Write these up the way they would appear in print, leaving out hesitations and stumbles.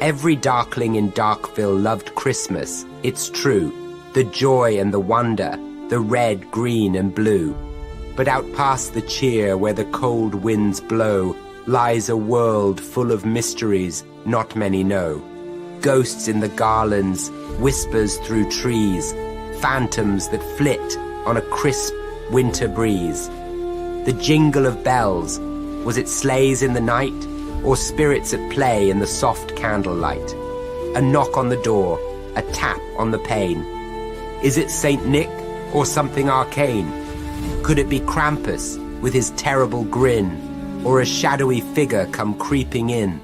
Every Darkling in Darkville loved Christmas, it's true. The joy and the wonder, the red, green and blue. But out past the cheer where the cold winds blow, lies a world full of mysteries not many know. Ghosts in the garlands, whispers through trees, phantoms that flit on a crisp winter breeze. The jingle of bells, was it sleighs in the night, or spirits at play in the soft candlelight? A knock on the door, a tap on the pane. Is it Saint Nick or something arcane? Could it be Krampus with his terrible grin, or a shadowy figure come creeping in?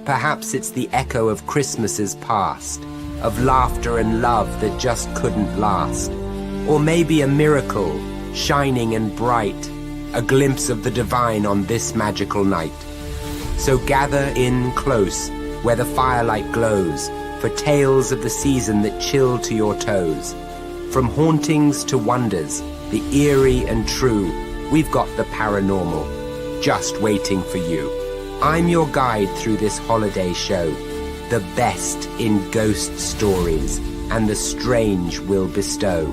Perhaps it's the echo of Christmases past, of laughter and love that just couldn't last. Or maybe a miracle, shining and bright, a glimpse of the divine on this magical night. So gather in close, where the firelight glows, for tales of the season that chill to your toes. From hauntings to wonders, the eerie and true, we've got the paranormal, just waiting for you. I'm your guide through this holiday show, the best in ghost stories, and the strange will bestow.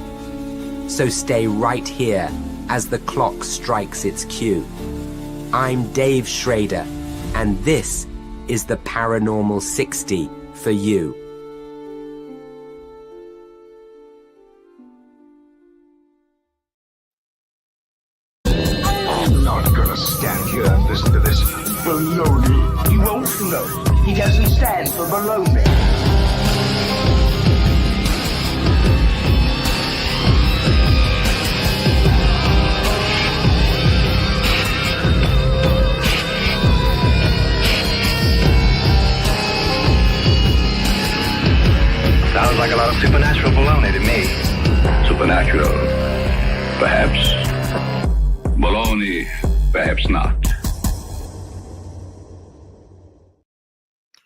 So stay right here as the clock strikes its cue. I'm Dave Schrader, and this is the Paranormal 60 for you. I'm not gonna stand here and listen to this baloney. He won't float. He doesn't stand for baloney. Sounds like a lot of supernatural baloney to me. Supernatural, perhaps. Baloney, perhaps not.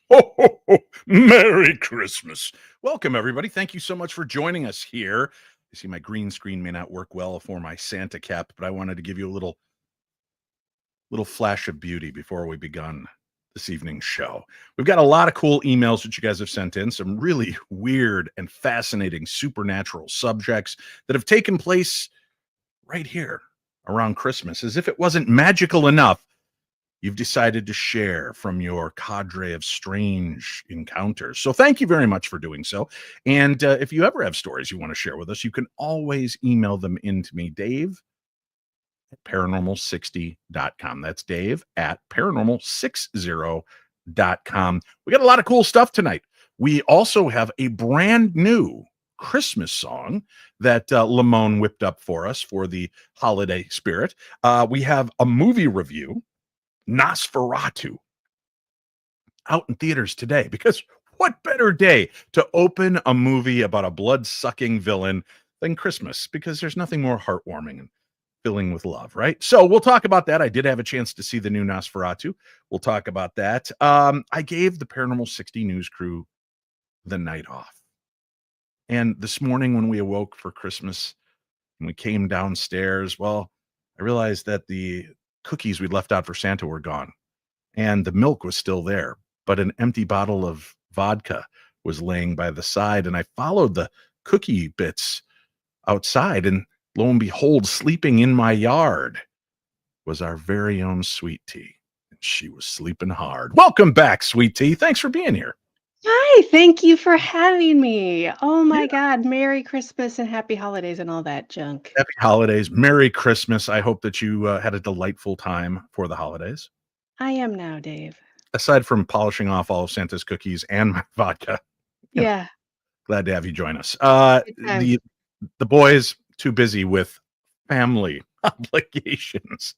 Ho, ho, ho. Merry Christmas. Welcome, everybody. Thank you so much for joining us here. You see, my green screen may not work well for my Santa cap, but I wanted to give you a little flash of beauty before we begun this evening's show. We've got a lot of cool emails that you guys have sent in, some really weird and fascinating supernatural subjects that have taken place right here around Christmas. As if it wasn't magical enough, you've decided to share from your cadre of strange encounters. So thank you very much for doing so. And if you ever have stories you want to share with us, you can always email them in to me, Dave at paranormal60.com. That's Dave at paranormal60.com. We got a lot of cool stuff tonight. We also have a brand new Christmas song that Lamone whipped up for us for the holiday spirit. We have a movie review, Nosferatu, out in theaters today, because what better day to open a movie about a blood-sucking villain than Christmas? Because there's nothing more heartwarming and filling with love, right? So we'll talk about that. I did have a chance to see the new Nosferatu. We'll talk about that. I gave the Paranormal 60 news crew the night off. And this morning when we awoke for Christmas and we came downstairs, well, I realized that the cookies we'd left out for Santa were gone and the milk was still there, but an empty bottle of vodka was laying by the side. And I followed the cookie bits outside, and lo and behold, sleeping in my yard was our very own Sweet Tea. And she was sleeping hard. Welcome back, Sweet Tea. Thanks for being here. Hi, thank you for having me. Oh my God, Merry Christmas and Happy Holidays and all that junk. Happy holidays. Merry Christmas. I hope that you had a delightful time for the holidays. I am now, Dave. Aside from polishing off all of Santa's cookies and my vodka. Yeah. Glad to have you join us. Good time. The boys too busy with family obligations.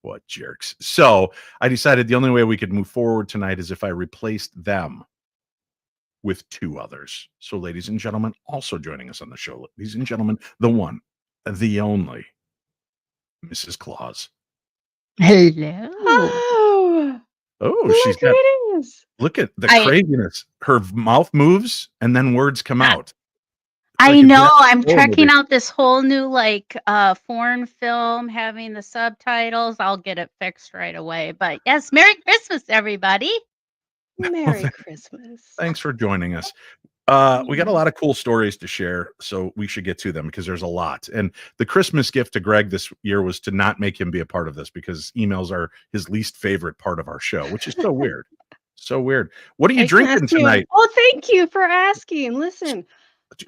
What jerks. So I decided the only way we could move forward tonight is if I replaced them with two others. So ladies and gentlemen, also joining us on the show, ladies and gentlemen, the one, the only, Mrs. Claus. Hello. Oh, She's got, greetings. look at the craziness. Her mouth moves and then words come out. I know. I'm checking out this whole new foreign film, having the subtitles. I'll get it fixed right away. But yes, Merry Christmas, everybody. Merry Christmas. Thanks for joining us. We got a lot of cool stories to share, so we should get to them because there's a lot. And the Christmas gift to Greg this year was to not make him be a part of this because emails are his least favorite part of our show, which is so weird. So weird. What are you drinking tonight? Oh, thank you for asking. Listen.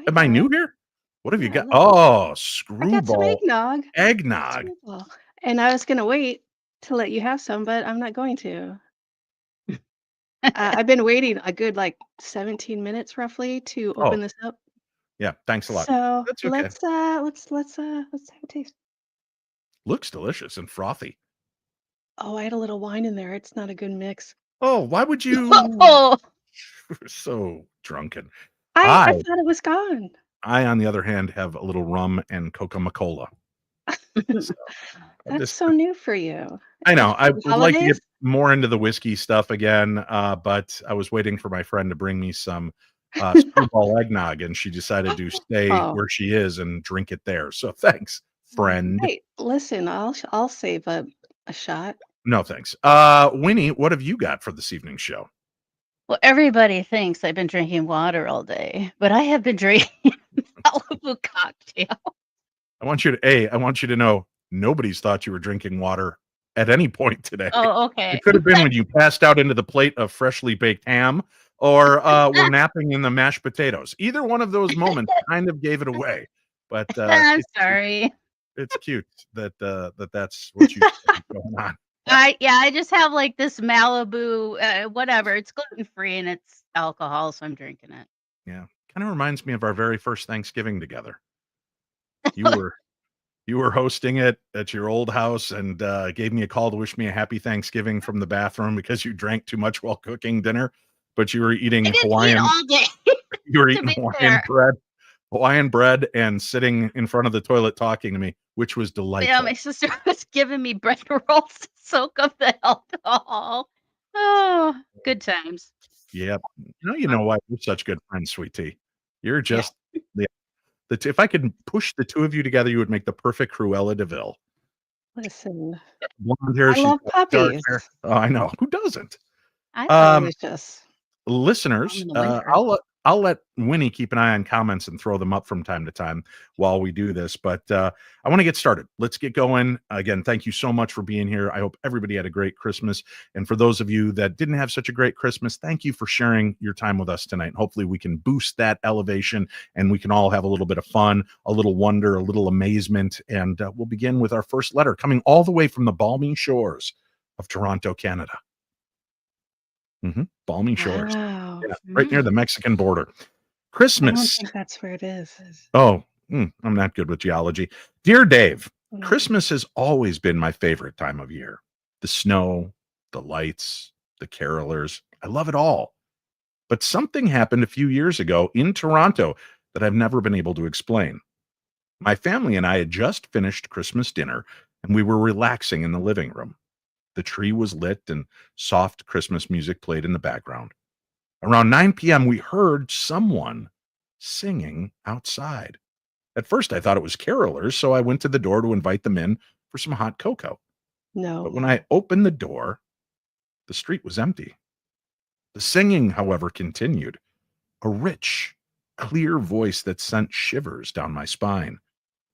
Am I new here? What have you Yeah, got? look. Oh, I got some screwball eggnog. eggnog. Screwball. And I was gonna wait to let you have some, but I'm not going to. I've been waiting a good, like, 17 minutes roughly to Oh, open this up. yeah. Thanks a lot. So, That's okay. let's have a taste. Looks delicious and frothy. Oh, I had a little wine in there. It's not a good mix. Oh, why would you? Oh, We're so drunken. I thought it was gone. I, on the other hand, have a little rum and Coca-Cola. So That's so new for you. I know. I would like to get Holidays? more into the whiskey stuff again, but I was waiting for my friend to bring me some screwball eggnog, and she decided to stay Oh. where she is and drink it there. So thanks, friend. Hey, listen, I'll save a shot. No thanks. Winnie, what have you got for this evening's show? well, everybody thinks I've been drinking water all day, but I have been drinking Malibu cocktail. I want you to know nobody's thought you were drinking water at any point today. Oh, okay. It could have been when you passed out into the plate of freshly baked ham or were napping in the mashed potatoes. Either one of those moments kind of gave it away. But I'm sorry. it's cute that that's what you got going on. I just have like this Malibu, whatever. It's gluten free and it's alcohol, so I'm drinking it. Yeah. Kind of reminds me of our very first Thanksgiving together. You were hosting it at your old house and gave me a call to wish me a happy Thanksgiving from the bathroom because you drank too much while cooking dinner, but you were eating I didn't Hawaiian. eat all day. You were to eating be Hawaiian bread and sitting in front of the toilet talking to me, which was delightful. Yeah, my sister was giving me bread rolls to soak up the alcohol. Oh, good times. Yep. You know why we're such good friends, sweet tea. You're just if I could push the two of you together, you would make the perfect Cruella de Vil. Listen, Blonde hair. I she's love got dark puppies. hair. Oh, I know. Who doesn't? I thought Um, it was just Listeners, in the winter. I'll let Winnie keep an eye on comments and throw them up from time to time while we do this. But I want to get started. Let's get going. Again, thank you so much for being here. I hope everybody had a great Christmas. And for those of you that didn't have such a great Christmas, thank you for sharing your time with us tonight. Hopefully we can boost that elevation and we can all have a little bit of fun, a little wonder, a little amazement. And we'll begin with our first letter coming all the way from the balmy shores of Toronto, Canada. Balmy shores. wow. Yeah, right near the Mexican border. I don't Christmas. think that's where it is. Oh, I'm not good with geology. Dear Dave, Mm. Christmas has always been my favorite time of year. The snow, the lights, the carolers. I love it all. But something happened a few years ago in Toronto that I've never been able to explain. My family and I had just finished Christmas dinner and we were relaxing in the living room. The tree was lit and soft Christmas music played in the background. Around 9 p.m., we heard someone singing outside. At first, I thought it was carolers, so I went to the door to invite them in for some hot cocoa. No. But when I opened the door, the street was empty. The singing, however, continued. A rich, clear voice that sent shivers down my spine.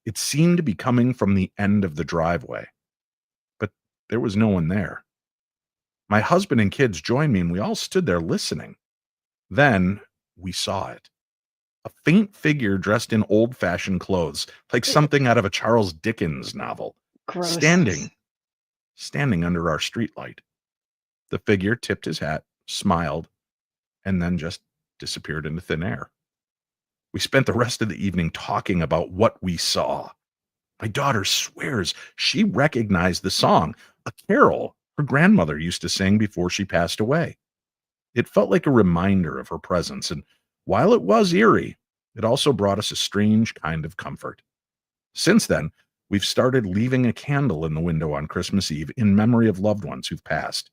It seemed to be coming from the end of the driveway. But there was no one there. My husband and kids joined me, and we all stood there listening. Then we saw it. A faint figure dressed in old-fashioned clothes, like something out of a Charles Dickens novel, Gross. standing under our streetlight. The figure tipped his hat, smiled, and then just disappeared into thin air. We spent the rest of the evening talking about what we saw. My daughter swears she recognized the song, a carol her grandmother used to sing before she passed away. It felt like a reminder of her presence, and while it was eerie, it also brought us a strange kind of comfort. Since then, we've started leaving a candle in the window on Christmas Eve in memory of loved ones who've passed.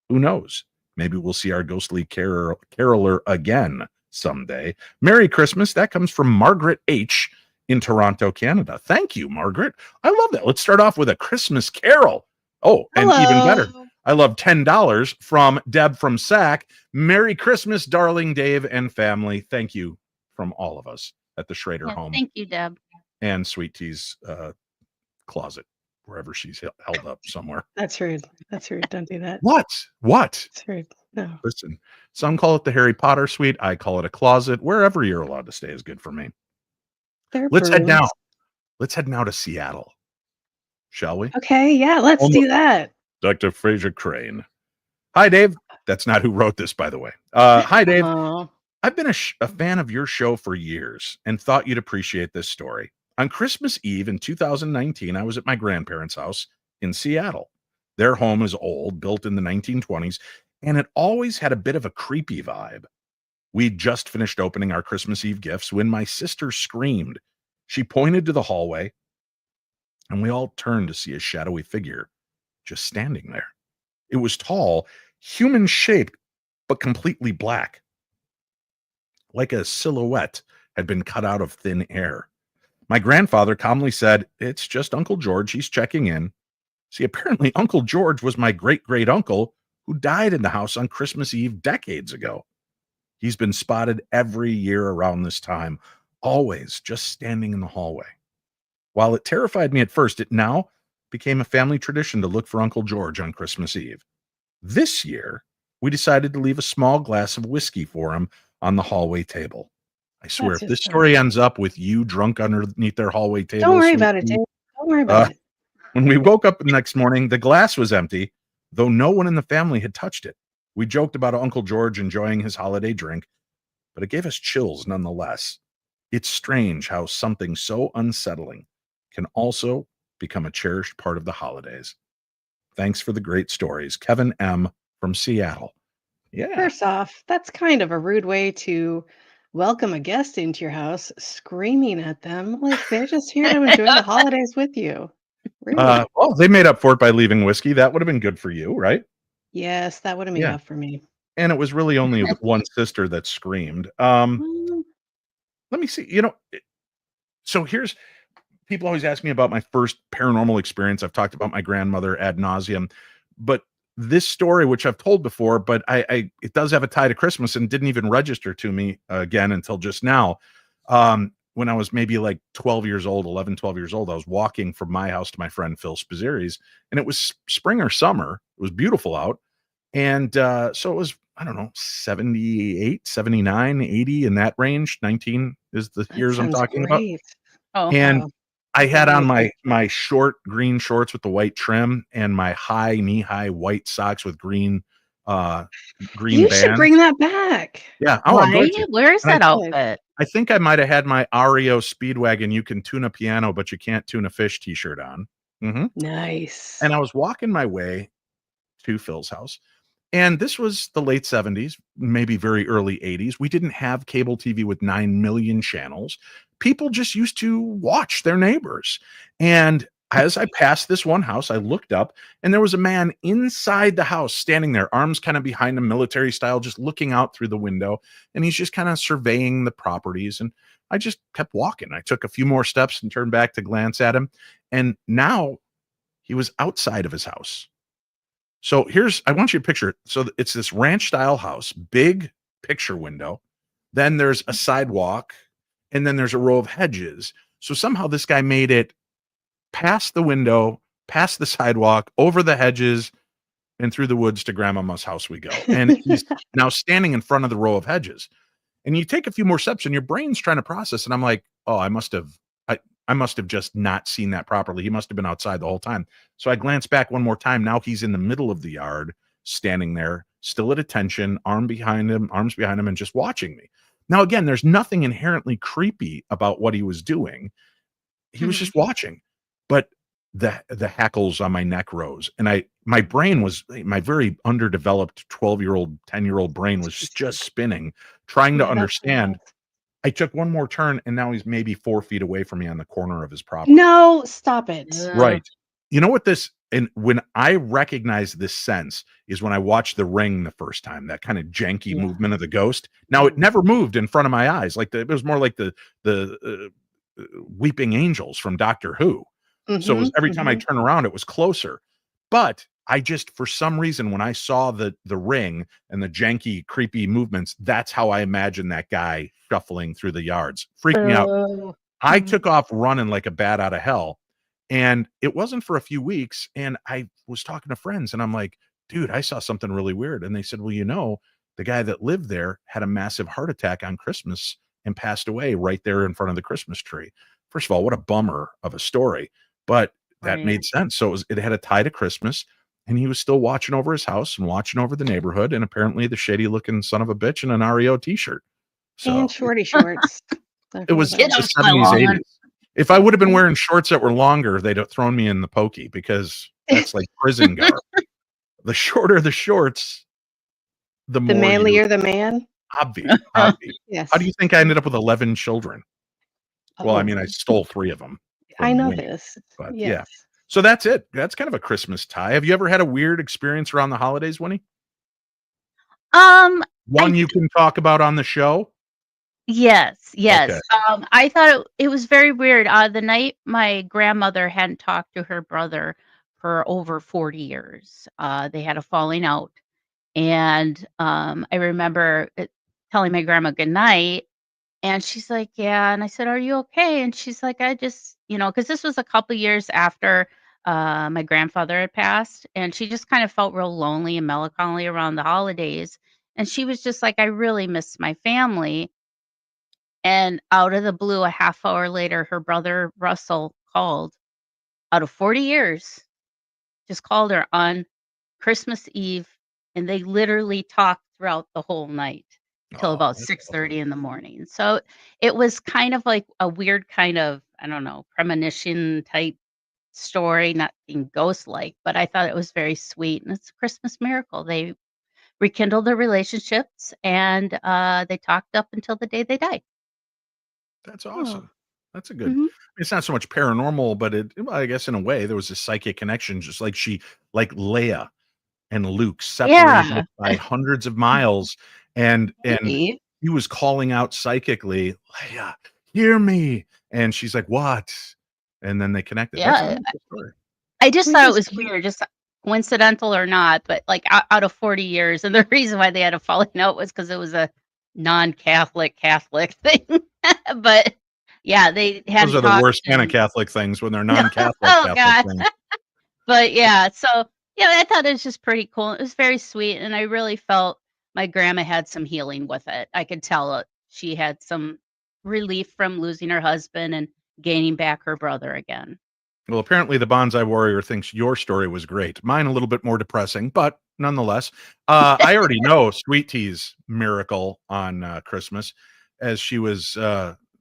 Who knows? Maybe we'll see our ghostly caroler again someday. Merry Christmas. That comes from Margaret H. in Toronto, Canada. Thank you, Margaret. I love that. Let's start off with a Christmas carol. Oh, and even better, I love $10 from Deb from Sac. Merry Christmas, darling Dave and family. Thank you from all of us at the Schrader Yeah, home thank you, Deb. and Sweet Tea's closet, wherever she's held up somewhere. That's rude. That's rude. Don't do that. What? It's rude. No. Listen, some call it the Harry Potter suite. I call it a closet. Wherever you're allowed to stay is good for me. They're Let's head now. brooms. Let's head now to Seattle, shall we? Okay, yeah, let's do that. Dr. Fraser Crane. Hi, Dave. That's not who wrote this, by the way. Hi, Dave. Aw. I've been a fan of your show for years and thought you'd appreciate this story. On Christmas Eve in 2019, I was at my grandparents' house in Seattle. Their home is old, built in the 1920s, and it always had a bit of a creepy vibe. We'd just finished opening our Christmas Eve gifts when my sister screamed. She pointed to the hallway, and we all turned to see a shadowy figure just standing there. It was tall, human-shaped, but completely black. Like a silhouette had been cut out of thin air. My grandfather calmly said, "It's just Uncle George. He's checking in." See, apparently Uncle George was my great-great-uncle who died in the house on Christmas Eve decades ago. He's been spotted every year around this time, always just standing in the hallway. While it terrified me at first, it now became a family tradition to look for Uncle George on Christmas Eve. This year, we decided to leave a small glass of whiskey for him on the hallway table. I swear, That's if this just story ends up with you drunk underneath their hallway table, Don't worry Sweet about it, Pea, Dave. Don't worry about it. when we woke up the next morning, the glass was empty, though no one in the family had touched it. We joked about Uncle George enjoying his holiday drink, but it gave us chills nonetheless. It's strange how something so unsettling can also become a cherished part of the holidays. Thanks for the great stories. Kevin M. from Seattle. Yeah. First off, that's kind of a rude way to welcome a guest into your house, screaming at them like they're just here to enjoy the holidays with you. Rude. Well, they made up for it by leaving whiskey. That would have been good for you, right? Yes, that would have made Yeah. up for me. And it was really only one sister that screamed. Mm, Let me see. So here's people always ask me about my first paranormal experience. I've talked about my grandmother ad nauseum, but this story, which I've told before, but it does have a tie to Christmas and didn't even register to me again until just now. When I was maybe like 12 years old, 11, 12 years old, I was walking from my house to my friend Phil Spizzeri's, and it was spring or summer. It was beautiful out. And so it was, I don't know, 78, 79, 80 in that range. 19 is the that years I'm sounds talking about. great. Oh, And Wow. I had That's on amazing. my short green shorts with the white trim and my knee-high white socks with green You should band. bring that back. Yeah, oh, I'm going right? to. Where is And I that did. outfit? I think I might have had my REO Speedwagon, you can tune a piano, but you can't tune a fish t-shirt on. Mhm. Nice. And I was walking my way to Phil's house. And this was the late 70s, maybe very early 80s. We didn't have cable TV with 9 million channels. People just used to watch their neighbors. And as I passed this one house, I looked up and there was a man inside the house standing there, arms kind of behind him, military style, just looking out through the window. And he's just kind of surveying the properties. And I just kept walking. I took a few more steps and turned back to glance at him. And now he was outside of his house. So I want you to picture it. So it's this ranch style house, big picture window. Then there's a sidewalk and then there's a row of hedges. So somehow this guy made it past the window, past the sidewalk, over the hedges and through the woods to grandmama's house we go. And he's now standing in front of the row of hedges. And you take a few more steps and your brain's trying to process. And I'm like, oh, I must have just not seen that properly. He must have been outside the whole time. So I glanced back one more time. Now he's in the middle of the yard, standing there, still at attention, arms behind him, and just watching me. Now, again, there's nothing inherently creepy about what he was doing. He was just watching. But the hackles on my neck rose. And my very underdeveloped 12-year-old, 10-year-old brain was just spinning, trying to Yeah, that's understand. wild. I took one more turn and now he's maybe 4 feet away from me on the corner of his property. No, stop it. Right. You know what and when I recognize this sense is when I watched The Ring the first time, that kind of janky Yeah. movement of the ghost. Now it never moved in front of my eyes. It was more like the weeping angels from Doctor Who. So it was every time I turn around, it was closer. But I just, for some reason, when I saw the ring and the janky, creepy movements, that's how I imagined that guy shuffling through the yards. Freaked me out. Oh. I took off running like a bat out of hell. And it wasn't for a few weeks. And I was talking to friends and I'm like, dude, I saw something really weird. And they said, well, the guy that lived there had a massive heart attack on Christmas and passed away right there in front of the Christmas tree. First of all, what a bummer of a story. But that Right. made sense. So it had a tie to Christmas. And he was still watching over his house and watching over the neighborhood. And apparently the shady looking son of a bitch in an REO t-shirt. So And shorty shorts. Don't it was forget the about Get off my 70s, lawn. 80s. If I would have been wearing shorts that were longer, they'd have thrown me in the pokey because that's like prison garb. The shorter the shorts, the the more manlier the man. obvi. How Yes. do you think I ended up with 11 children? Well, I Oh, mean, I stole 3 of them I from know Winnie, this. but Yes. yeah. So that's it. That's kind of a Christmas tie. Have you ever had a weird experience around the holidays, Winnie? I One you can talk about on the show? Yes, Okay. yes. I thought it was very weird. The night my grandmother hadn't talked to her brother for over 40 years. They had a falling out, and I remember telling my grandma good night, and she's like, "Yeah," and I said, "Are you okay?" And she's like, "I just," because this was a couple years after my grandfather had passed, and she just kind of felt real lonely and melancholy around the holidays, and she was just like, "I really miss my family." And out of the blue, a half hour later, her brother Russell called out of 40 years, just called her on Christmas Eve, and they literally talked throughout the whole night till Oh, about that's awesome. 6:30 in the morning. So it was kind of like a weird kind of, I don't know, premonition type story, not being ghost-like, but I thought it was very sweet, and it's a Christmas miracle. They rekindled their relationships, and they talked up until the day they died. That's Oh. awesome. That's a good, Mhm. it's not so much paranormal, but well, I guess in a way there was a psychic connection, just like Leia and Luke Yeah. separated by hundreds of miles, and Maybe. he was calling out psychically, "Leia, hear me," and she's like, "What?" And then they connected. That's a Yeah, wonderful story. I just We thought it just was weird, just coincidental or not, but, like, out of 40 years, and the reason why they had a falling out was because it was a non-Catholic Catholic thing. But, yeah, they Those hadn't are the talked worst kind of in Catholic things when they're non-Catholic oh Catholic god. things. But, yeah, so, yeah, I thought it was just pretty cool. It was very sweet, and I really felt my grandma had some healing with it. I could tell it she had some relief from losing her husband and gaining back her brother again. Well, apparently the Bonsai Warrior thinks your story was great. Mine a little bit more depressing, but nonetheless, I already know Sweet Tea's miracle on Christmas, as she was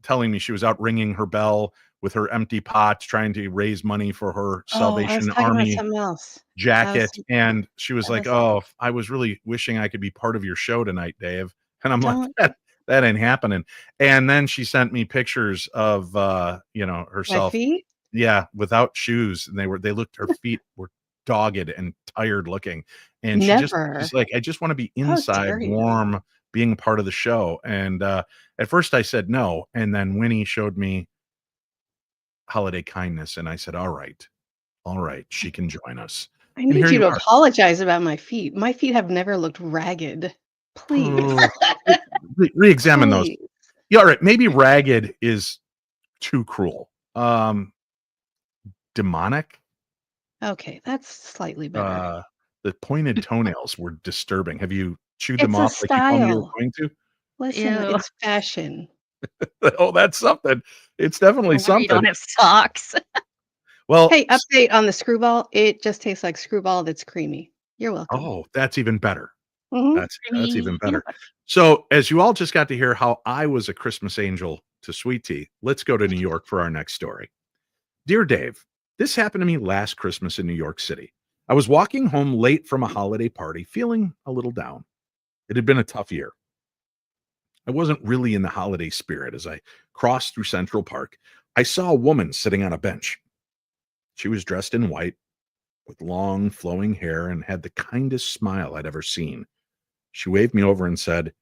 telling me she was out ringing her bell with her empty pot, trying to raise money for her Oh, I was Salvation talking about Army something else. I was jacket, and she was that like, was "Oh, I was really wishing I could be part of your show tonight, Dave." And I'm like, don't that ain't happening." And then she sent me pictures of my herself, feet? yeah, without shoes, and they looked, her feet were dogged and tired looking, and she's Never. like, "I just wanna be How inside, dare you? warm, being part of the show," and, at first I said no, and then Winnie showed me holiday kindness, and I said, all right, she can join us." I And need here you you to are. apologize about my feet. My feet have never looked ragged. Please. Oh, re-examine those. Please. Yeah, all right, maybe ragged is too cruel. Demonic? Okay, that's slightly better. Uh, the pointed toenails were disturbing. Have you chewed them It's a off like you told me you were style. going to? Listen, Ew. it's fashion. Oh, that's something. It's definitely No wonder you don't something. have socks. Well, Hey, update on the screwball. It just tastes like screwball that's creamy. You're welcome. oh, that's even better. Mhm. That's even Creamy better. peanut butter. So, as you all just got to hear how I was a Christmas angel to Sweet Tea, let's go to New York for our next story. Dear Dave, this happened to me last Christmas in New York City. I was walking home late from a holiday party, feeling a little down. It had been a tough year. I wasn't really in the holiday spirit. As I crossed through Central Park, I saw a woman sitting on a bench. She was dressed in white with long flowing hair and had the kindest smile I'd ever seen. She waved me over and said,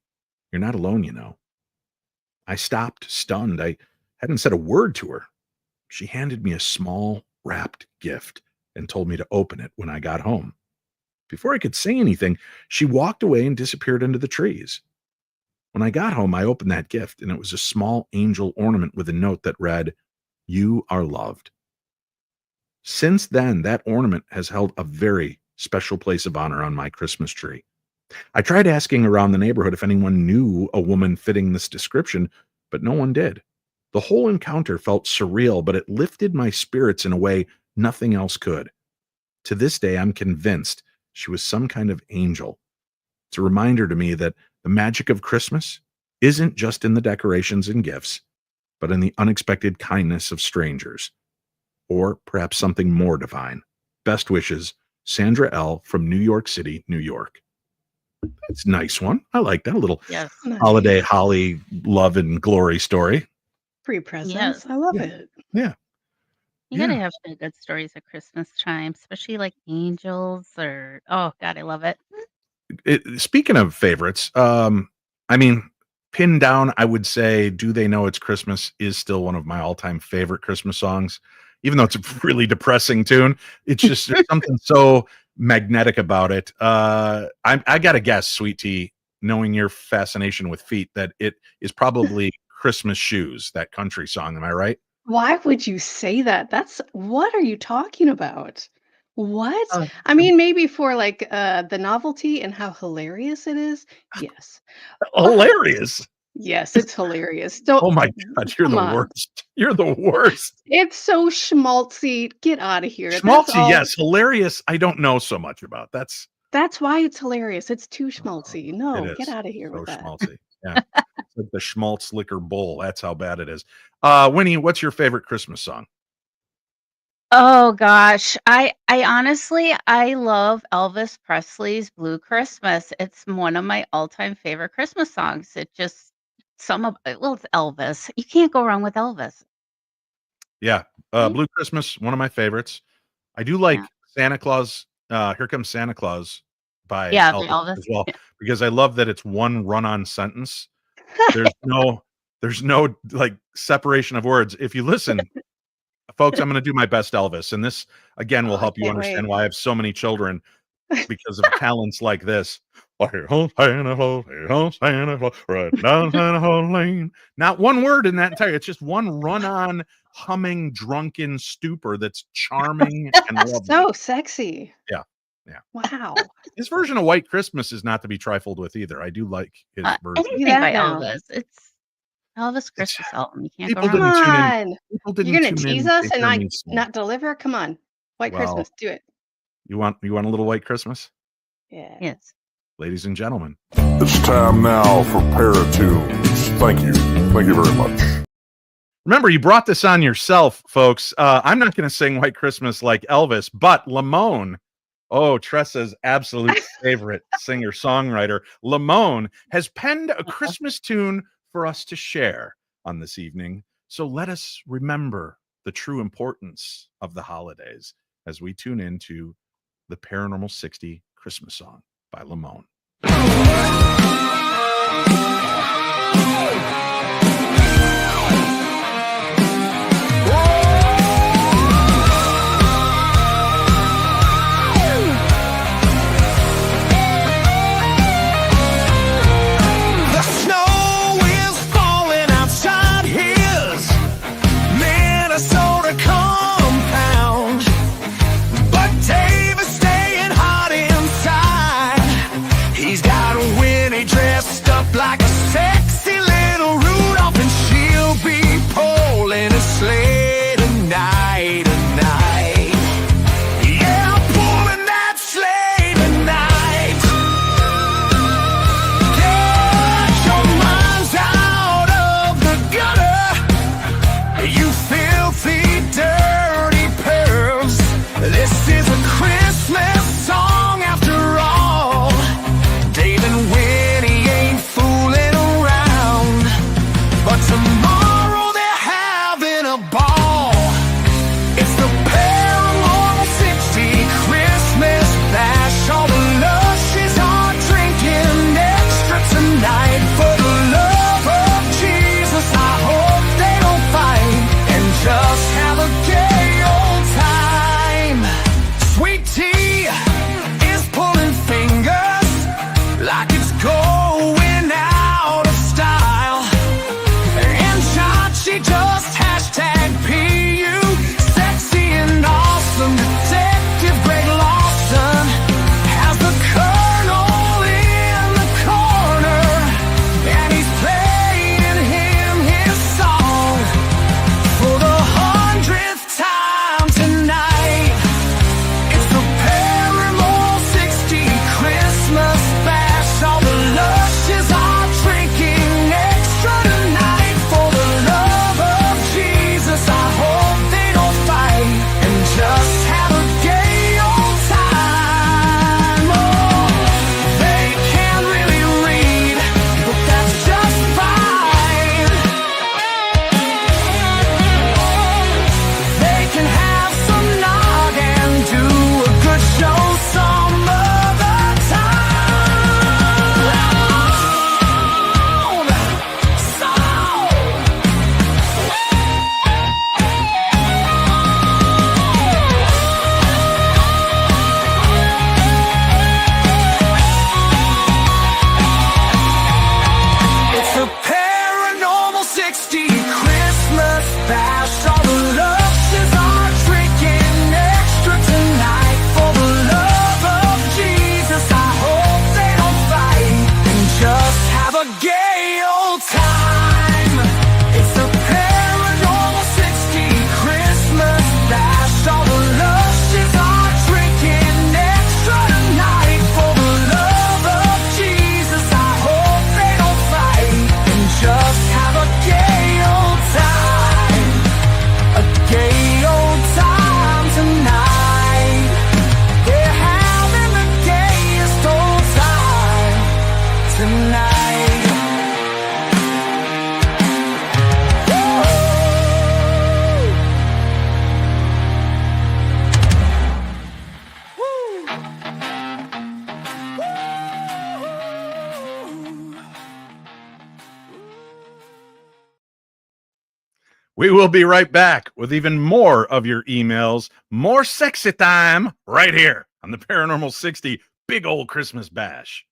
"You're not alone, you know." I stopped, stunned. I hadn't said a word to her. She handed me a small wrapped gift and told me to open it when I got home. Before I could say anything, she walked away and disappeared into the trees. When I got home, I opened that gift, and it was a small angel ornament with a note that read, "You are loved." Since then, that ornament has held a very special place of honor on my Christmas tree. I tried asking around the neighborhood if anyone knew a woman fitting this description, but no one did. The whole encounter felt surreal, but it lifted my spirits in a way nothing else could. To this day, I'm convinced she was some kind of angel. It's a reminder to me that the magic of Christmas isn't just in the decorations and gifts, but in the unexpected kindness of strangers. Or perhaps something more divine. Best wishes, Sandra L. from New York City, New York. That's a nice one. I like that. A little Yes. holiday holly love and glory story. Free presents. Yes. I love it. Yeah. You gotta have some good stories at Christmas time, especially like angels or oh God, I love it. Speaking of favorites, I mean, pinned down, I would say "Do They Know It's Christmas" is still one of my all-time favorite Christmas songs, even though it's a really depressing tune. It's just there's something so magnetic about it. I gotta guess, Sweet Tea, knowing your fascination with feet, that it is probably Christmas Shoes, that country song. Am I right? Why would you say that? What are you talking about? What? Oh, I mean, maybe for like the novelty and how hilarious it is. Yes. Hilarious. Yes, it's hilarious. Don't Oh my God, you're come the on. worst. You're the worst. It's so schmaltzy. Get out of here. That's Schmaltzy, all. yes. Hilarious, I don't know so much about. That's That's why it's hilarious. It's too schmaltzy. No, it get is out of here so with that. schmaltzy. Yeah. It's like the schmaltz liquor bowl. That's how bad it is. Winnie, what's your favorite Christmas song? Oh gosh. I honestly I love Elvis Presley's Blue Christmas. It's one of my all-time favorite Christmas songs. It just it's Elvis. You can't go wrong with Elvis. Yeah. Right? Blue Christmas, one of my favorites. I do Yeah. like Santa Claus, Here Comes Santa Claus by Yeah, the Elvis Elvis. as well, because I love that it's one run-on sentence. There's no like separation of words. If you listen, folks, I'm going to do my best Elvis, and this again will Oh, I help you can't understand wait. why I have so many children because of talents like this. Here comes Santa Claus, here comes Santa Claus, right down Santa Claus Lane. Not one word in that entire. It's just one run-on, humming, drunken stupor that's charming and lovely. So sexy. Yeah. Wow. His version of White Christmas is not to be trifled with either. I do like his version. Anything that by now. Elvis. It's Elvis Christmas album. You can't go People wrong. didn't Come tune in. on. People You're didn't gonna tune in tease to us and hear me sing. not deliver? Come on. White Well, Christmas. Do it. You want a little White Christmas? Yeah. Yes. Ladies and gentlemen, It's time now for ParaTunes. Thank you. Thank you very much. remember, you brought this on yourself, folks. I'm not going to sing White Christmas like Elvis, but Lamone, Tressa's absolute favorite singer-songwriter, Lamone, has penned a Christmas tune for us to share on this evening. So let us remember the true importance of the holidays as we tune into the Paranormal 60 Christmas song by Lamone. The snow is falling outside his Minnesota compound, but Dave is staying hot inside. He's got Winnie dressed up like a sexy little We will be right back with even more of your emails, more sexy time right here on the Paranormal 60 Big Old Christmas Bash.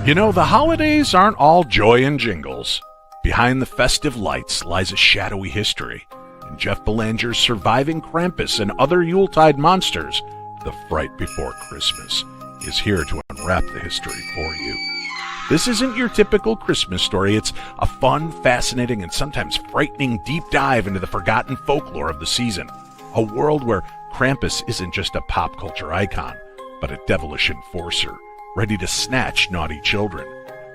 You know, the holidays aren't all joy and jingles. Behind the festive lights lies a shadowy history. In Jeff Belanger's Surviving Krampus and Other Yuletide Monsters, The Fright Before Christmas is here to unwrap the history for you. This isn't your typical Christmas story. It's a fun, fascinating, and sometimes frightening deep dive into the forgotten folklore of the season. A world where Krampus isn't just a pop culture icon, but a devilish enforcer, ready to snatch naughty children.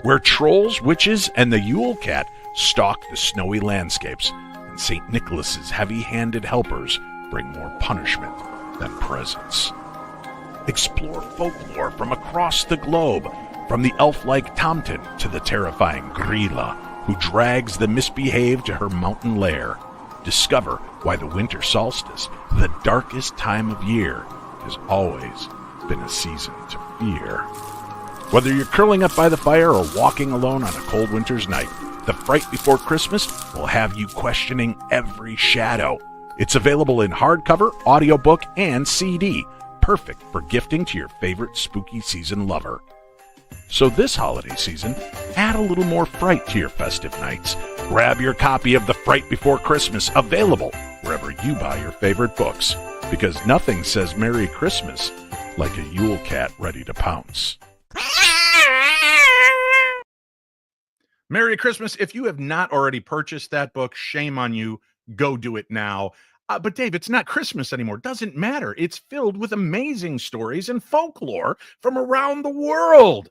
Where trolls, witches, and the Yule Cat stalk the snowy landscapes, and St. Nicholas's heavy-handed helpers bring more punishment than presents. Explore folklore from across the globe, from the elf-like Tomten to the terrifying Grilla, who drags the misbehaved to her mountain lair. Discover why the winter solstice, the darkest time of year, has always been a season to fear. Whether you're curling up by the fire or walking alone on a cold winter's night, The Fright Before Christmas will have you questioning every shadow. It's available in hardcover, audiobook, and CD, perfect for gifting to your favorite spooky season lover. So this holiday season, add a little more fright to your festive nights. Grab your copy of The Fright Before Christmas, available wherever you buy your favorite books, because nothing says Merry Christmas like a Yule Cat ready to pounce. Merry Christmas. If you have not already purchased that book, shame on you. Go do it now. But Dave, it's not Christmas anymore. Doesn't matter. It's filled with amazing stories and folklore from around the world.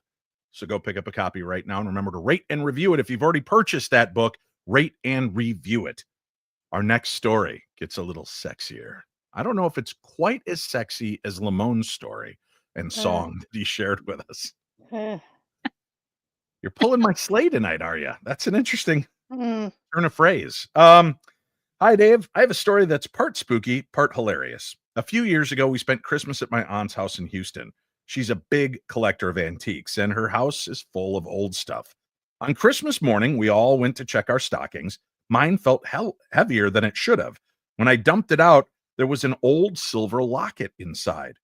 So go pick up a copy right now, and remember to rate and review it. If you've already purchased that book, rate and review it. Our next story gets a little sexier. I don't know if it's quite as sexy as Lamone's story and song that he shared with us. You're pulling my sleigh tonight, are you? That's an interesting turn of phrase. Hi, Dave. I have a story that's part spooky, part hilarious. A few years ago, we spent Christmas at my aunt's house in Houston. She's a big collector of antiques, and her house is full of old stuff. On Christmas morning, we all went to check our stockings. Mine felt heavier than it should have. When I dumped it out, there was an old silver locket inside.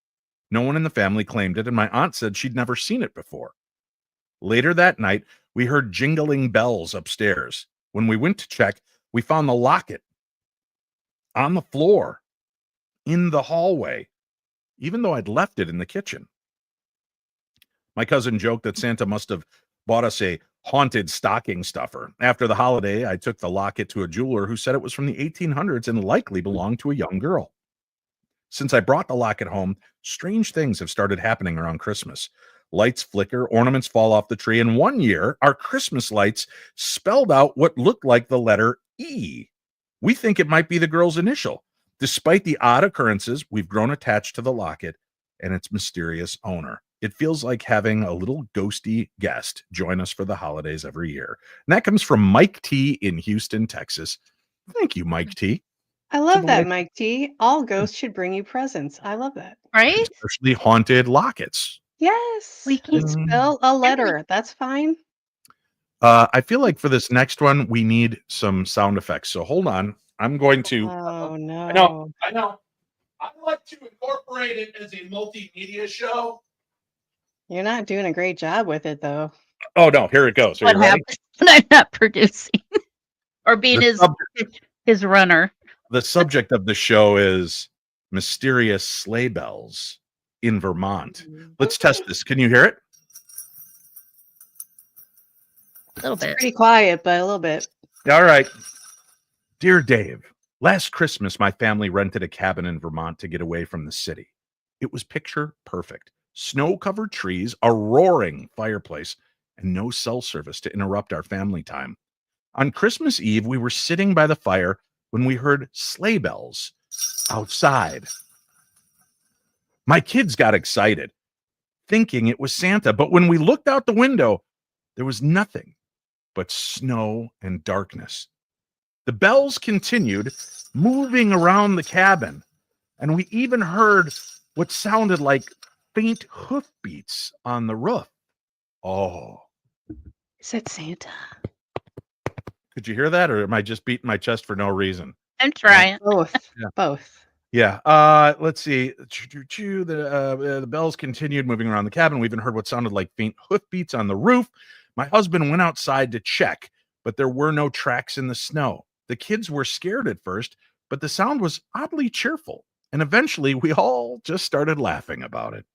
No one in the family claimed it, and my aunt said she'd never seen it before. Later that night, we heard jingling bells upstairs. When we went to check, we found the locket on the floor in the hallway, even though I'd left it in the kitchen. My cousin joked that Santa must have bought us a haunted stocking stuffer. After the holiday, I took the locket to a jeweler who said it was from the 1800s and likely belonged to a young girl. Since I brought the locket home, strange things have started happening around Christmas. Lights flicker, ornaments fall off the tree, and one year, our Christmas lights spelled out what looked like the letter E. We think it might be the girl's initial. Despite the odd occurrences, we've grown attached to the locket and its mysterious owner. It feels like having a little ghosty guest join us for the holidays every year. And that comes from Mike T. in Houston, Texas. Thank you, Mike T. I love that, Mike T. All ghosts should bring you presents. I love that. Right? Especially haunted lockets. Yes. We can spell a letter. That's fine. I feel like for this next one, we need some sound effects. So hold on. I'm going to. Oh, no. I know. I like to incorporate it as a multimedia show. You're not doing a great job with it, though. Oh, no. Here it goes. Are What you ready? happens when I'm not producing or being his runner? The subject of the show is mysterious sleigh bells in Vermont. Let's test this. Can you hear it? A little bit. Pretty quiet, but a little bit. All right. Dear Dave, last Christmas, my family rented a cabin in Vermont to get away from the city. It was picture perfect. Snow-covered trees, a roaring fireplace, and no cell service to interrupt our family time. On Christmas Eve, we were sitting by the fire when we heard sleigh bells outside. My kids got excited, thinking it was Santa, but when we looked out the window, there was nothing but snow and darkness. The bells continued moving around the cabin, and we even heard what sounded like faint hoofbeats on the roof. Oh, Said Santa. Could you hear that, or am I just beating my chest for no reason? I'm trying. Both. Yeah. Both. Yeah. Let's see. The bells continued moving around the cabin. We even heard what sounded like faint hoofbeats on the roof. My husband went outside to check, but there were no tracks in the snow. The kids were scared at first, but the sound was oddly cheerful. And eventually we all just started laughing about it.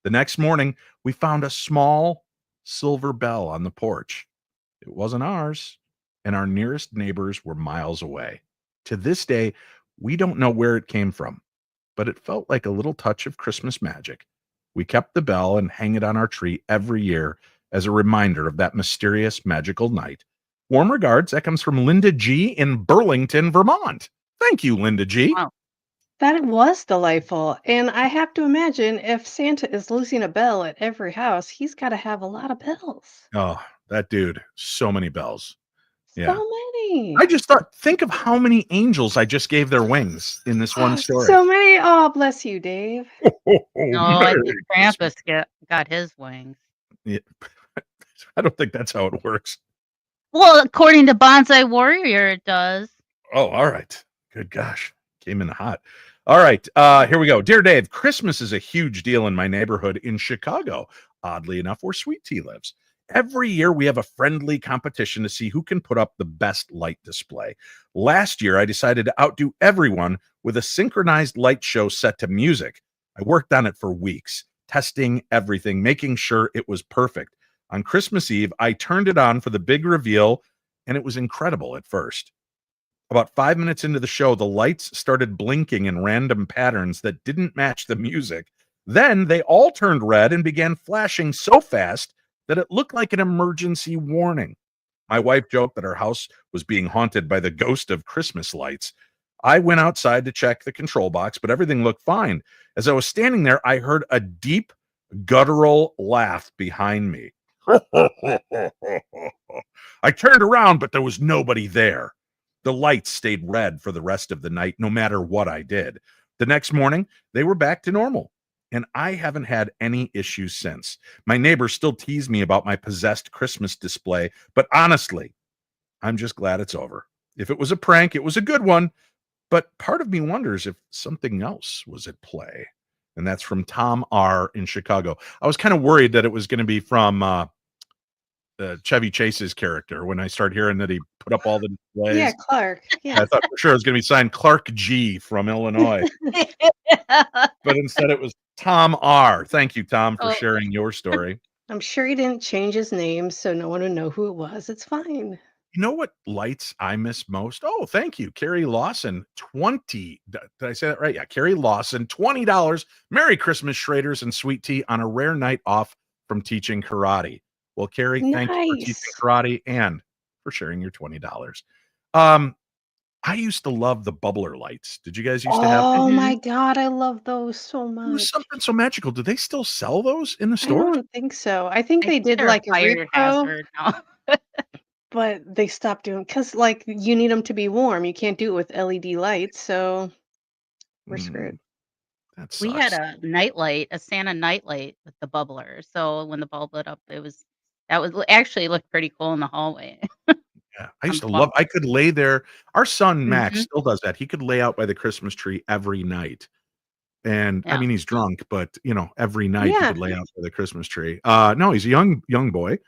The next morning, we found a small silver bell on the porch. It wasn't ours, and our nearest neighbors were miles away. To this day, we don't know where it came from, but it felt like a little touch of Christmas magic. We kept the bell and hang it on our tree every year as a reminder of that mysterious, magical night. Warm regards. That comes from Linda G. in Burlington, Vermont. Thank you, Linda G. Wow. That was delightful. And I have to imagine if Santa is losing a bell at every house, he's got to have a lot of bells. Oh, that dude. So many bells. Yeah. So many. I just thought, think of how many angels I just gave their wings in this one story. So many. Oh, bless you, Dave. No, I think Krampus got his wings. Yeah. I don't think that's how it works. Well, according to Bonsai Warrior, it does. Oh, all right. Good gosh. Came in hot. All right. Here we go. Dear Dave, Christmas is a huge deal in my neighborhood in Chicago, oddly enough, where Sweet Tea lives. Every year we have a friendly competition to see who can put up the best light display. Last year, I decided to outdo everyone with a synchronized light show set to music. I worked on it for weeks, testing everything, making sure it was perfect. On Christmas Eve, I turned it on for the big reveal, and it was incredible at first. About 5 minutes into the show, the lights started blinking in random patterns that didn't match the music. Then they all turned red and began flashing so fast that it looked like an emergency warning. My wife joked that our house was being haunted by the ghost of Christmas lights. I went outside to check the control box, but everything looked fine. As I was standing there, I heard a deep, guttural laugh behind me. I turned around, but there was nobody there. The lights stayed red for the rest of the night, no matter what I did. The next morning, they were back to normal, and I haven't had any issues since. My neighbors still tease me about my possessed Christmas display, but honestly, I'm just glad it's over. If it was a prank, it was a good one, but part of me wonders if something else was at play. And that's from Tom R. in Chicago. I was kind of worried that it was going to be from Chevy Chase's character when I started hearing that he put up all the displays. Yeah, Clark. Yeah. I thought for sure it was going to be signed Clark G from Illinois, but instead it was Tom R. Thank you, Tom, for sharing your story. I'm sure he didn't change his name so no one would know who it was. It's fine. You know what lights I miss most? Oh, thank you, Carrie Lawson. 20. Did I say that right? Yeah, Carrie Lawson. $20. Merry Christmas, Schraders and Sweet Tea on a rare night off from teaching karate. Well, Carrie, thank you for teaching karate and for sharing your $20. I used to love the bubbler lights. Did you guys used to have? Oh my God, I love those so There was much. something so magical. Do they still sell those in the I stores? don't think so. I think I they think did they're like a fire repro, hazard now. but they stopped doing because like you need them to be warm. You can't do it with LED lights, so we're screwed. That We had sucks. a nightlight, a Santa nightlight with the bubbler. So when the bulb lit up, actually looked pretty cool in the hallway. Yeah, I used to love. I could lay there. Our son Max Mhm. still does that. He could lay out by the Christmas tree every night. And I Yeah. mean, he's drunk, but every night he Yeah. could lay out by the Christmas tree. No, he's a young boy,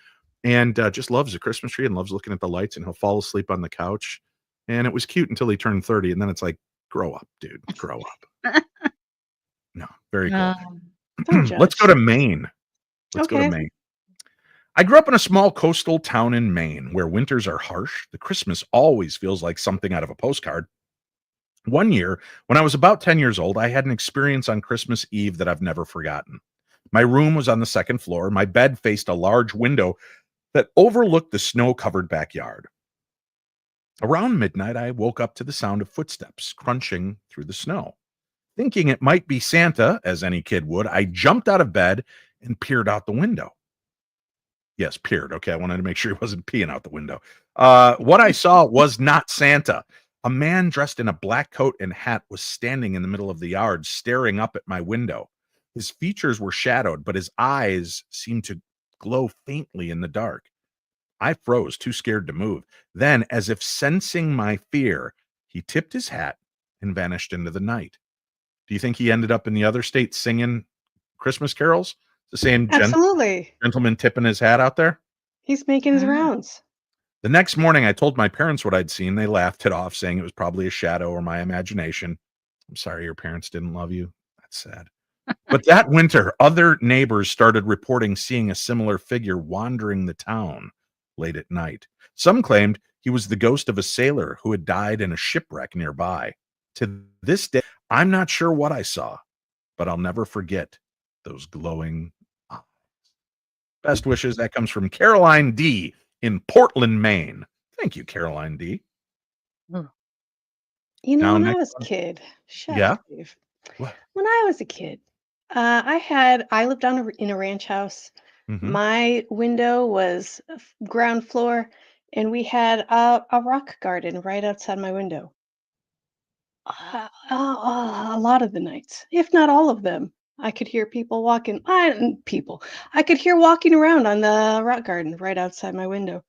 and just loves the Christmas tree and loves looking at the lights. And he'll fall asleep on the couch. And it was cute until he turned 30, and then it's like, grow up, dude, grow up. No, very cool. Don't Let's go judge. to Maine. Let's go to Okay. Maine. I grew up in a small coastal town in Maine where winters are harsh. The Christmas always feels like something out of a postcard. One year, when I was about 10 years old, I had an experience on Christmas Eve that I've never forgotten. My room was on the second floor. My bed faced a large window that overlooked the snow-covered backyard. Around midnight, I woke up to the sound of footsteps crunching through the snow. Thinking it might be Santa, as any kid would, I jumped out of bed and peered out the window. Yes, peered. Okay, I wanted to make sure he wasn't peeing out the window. What I saw was not Santa. A man dressed in a black coat and hat was standing in the middle of the yard, staring up at my window. His features were shadowed, but his eyes seemed to glow faintly in the dark. I froze, too scared to move. Then, as if sensing my fear, he tipped his hat and vanished into the night. Do you think he ended up in the other state singing Christmas carols? The same Absolutely. gentleman tipping his hat out there? He's making his rounds. The next morning, I told my parents what I'd seen. They laughed it off, saying it was probably a shadow or my imagination. I'm sorry your parents didn't love you. That's sad. But that winter, other neighbors started reporting seeing a similar figure wandering the town late at night. Some claimed he was the ghost of a sailor who had died in a shipwreck nearby. To this day, I'm not sure what I saw, but I'll never forget those glowing eyes. Best wishes. That comes from Caroline D. in Portland, Maine. Thank you, Caroline D. You know, Now, when I next was a one. kid, shut Yeah. up, Dave. What? When I was a kid, I lived in a ranch house. Mhm. My window was ground floor, and we had a rock garden right outside my window. A lot of the nights, if not all of them, I could hear people walking. I could hear walking around on the rock garden right outside my window.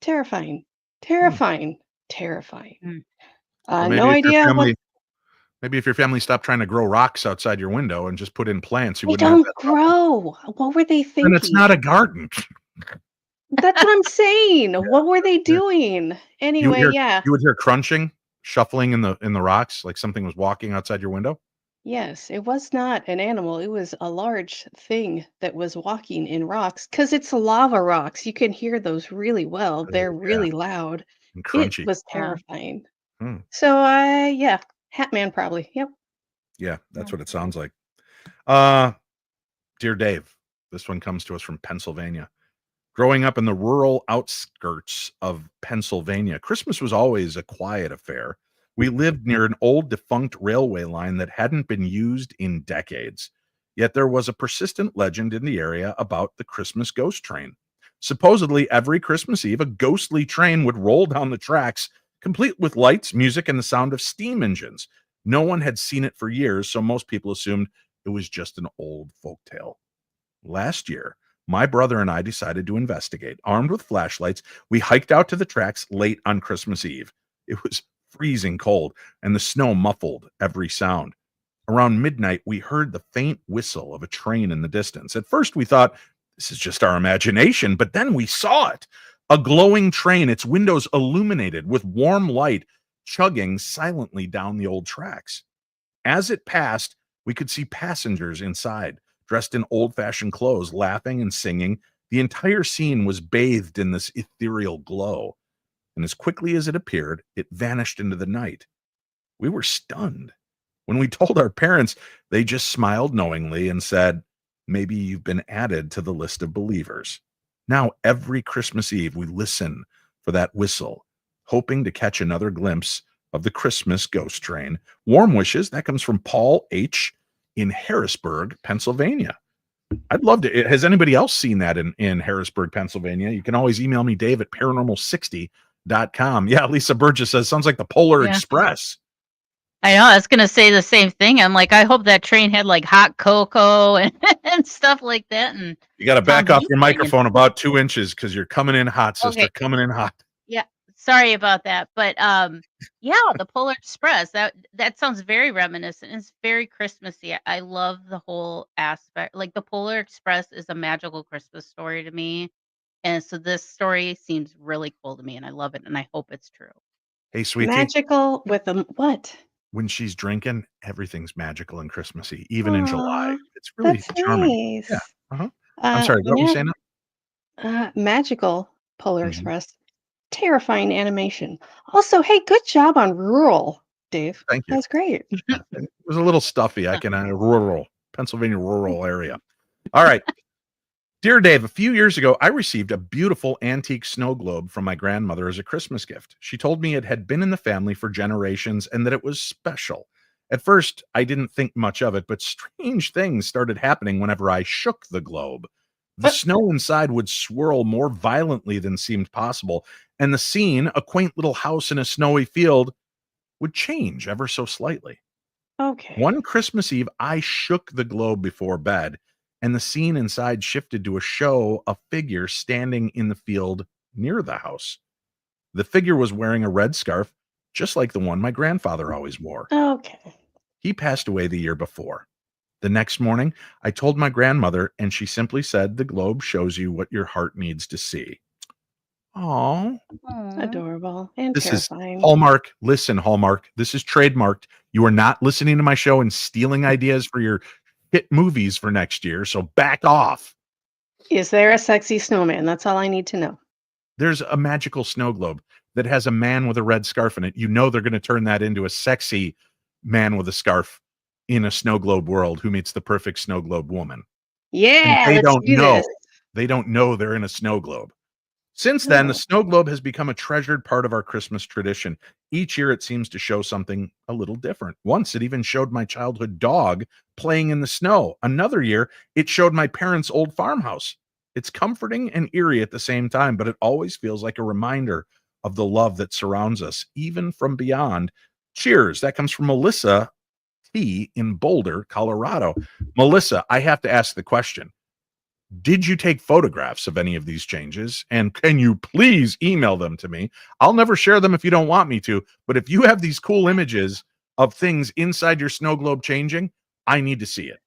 Terrifying, Hmm. terrifying, terrifying. Mm. Well, No idea what. maybe if your family stopped trying to grow rocks outside your window and just put in plants, you They wouldn't have don't that problem. grow. What were they Then it's thinking? not a garden. That's what I'm saying. What were they Yeah. doing? You would Anyway, hear yeah. you would hear crunching, shuffling in the rocks, like something was walking outside your window? Yes, it was not an animal. It was a large thing that was walking in rocks because it's lava rocks. You can hear those really well. Oh, They're yeah, really loud. and It crunchy. was Yeah. terrifying. Hmm. So yeah, Hat Man probably. Yep. Yeah, that's what it sounds like. Uh, Dear Dave, this one comes to us from Pennsylvania. Growing up in the rural outskirts of Pennsylvania, Christmas was always a quiet affair. We lived near an old defunct railway line that hadn't been used in decades. Yet there was a persistent legend in the area about the Christmas ghost train. Supposedly, every Christmas Eve, a ghostly train would roll down the tracks, complete with lights, music, and the sound of steam engines. No one had seen it for years, so most people assumed it was just an old folktale. Last year, my brother and I decided to investigate. Armed with flashlights, we hiked out to the tracks late on Christmas Eve. It was freezing cold, and the snow muffled every sound. Around midnight, we heard the faint whistle of a train in the distance. At first, we thought this is just our imagination, but then we saw it. A glowing train, its windows illuminated with warm light, chugging silently down the old tracks. As it passed, we could see passengers inside, dressed in old fashioned clothes, laughing and singing. The entire scene was bathed in this ethereal glow. And as quickly as it appeared, it vanished into the night. We were stunned. When we told our parents, they just smiled knowingly and said, maybe you've been added to the list of believers. Now, every Christmas Eve, we listen for that whistle, hoping to catch another glimpse of the Christmas ghost train. Warm wishes. That comes from Paul H. in Harrisburg, Pennsylvania. I'd love to. Has anybody else seen that in Harrisburg, Pennsylvania? You can always email me, Dave at paranormal60.com. Yeah, Lisa Burgess says, sounds like the Polar Yeah. Express. I know, I was gonna say the same thing. I'm like, I hope that train had, like, hot cocoa and and stuff like that, and You got to Tom back off Hanks your singing. microphone about 2 inches because you're coming in hot, sister. Okay. Coming in hot. Yeah, sorry about that, but, yeah, the Polar Express, that sounds very reminiscent. It's very Christmassy. I love the whole aspect. Like, the Polar Express is a magical Christmas story to me, and so this story seems really cool to me, and I love it, and I hope it's true. Hey, sweetie, Magical with them. What? when she's drinking, everything's magical and Christmassy, even in July. Aw, It's really that's charming. Yeah. nice. Uh-huh. I'm sorry. What were you Ma saying? Magical Polar Mhm. Express. Terrifying animation. Also, hey, good job on rural, Dave. Thank you. That's great. Yeah, it was a little stuffy. I can rural Pennsylvania rural area. All right. Dear Dave, a few years ago, I received a beautiful antique snow globe from my grandmother as a Christmas gift. She told me it had been in the family for generations and that it was special. At first, I didn't think much of it, but strange things started happening whenever I shook the globe. The snow inside would swirl more violently than seemed possible, and the scene, a quaint little house in a snowy field, would change ever so slightly. Okay. One Christmas Eve, I shook the globe before bed, and the scene inside shifted to a figure standing in the field near the house. The figure was wearing a red scarf, just like the one my grandfather always wore. Okay. He passed away the year before. The next morning, I told my grandmother, and she simply said, "The globe shows you what your heart needs to see." Oh, Adorable and this is terrifying. Hallmark. Listen, Hallmark, this is trademarked. You are not listening to my show and stealing ideas for your hit movies for next year, so back off. Is there a sexy snowman? That's all I need to know. There's a magical snow globe that has a man with a red scarf in it. You know they're going to turn that into a sexy man with a scarf in a snow globe world who meets the perfect snow globe woman. Yeah, They let's don't do know. this. They don't know they're in a snow globe. Since then, the snow globe has become a treasured part of our Christmas tradition. Each year, it seems to show something a little different. Once, it even showed my childhood dog playing in the snow. Another year, it showed my parents' old farmhouse. It's comforting and eerie at the same time, but it always feels like a reminder of the love that surrounds us, even from beyond. Cheers. That comes from Melissa T. in Boulder, Colorado. Melissa, I have to ask the question. Did you take photographs of any of these changes? And can you please email them to me? I'll never share them if you don't want me to, but if you have these cool images of things inside your snow globe changing, I need to see it.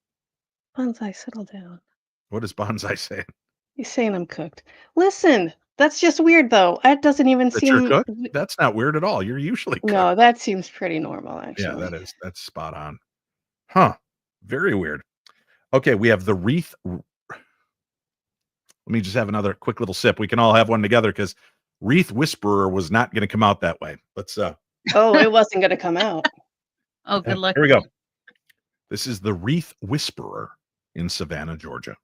Bonsai, settle down. What is Bonsai saying? He's saying I'm cooked. Listen, that's just weird, though. That doesn't even That you're seem. cooked? That's not weird at all. You're usually cooked. No, that seems pretty normal, Yeah, actually. that's spot on. Huh. Very weird. Okay, we have the wreath. Let me just have another quick little sip. We can all have one together because Wreath Whisperer was not going to come out that way. Let's Oh, it wasn't going to come out. Oh, good luck. Here we go. This is the Wreath Whisperer in Savannah, Georgia.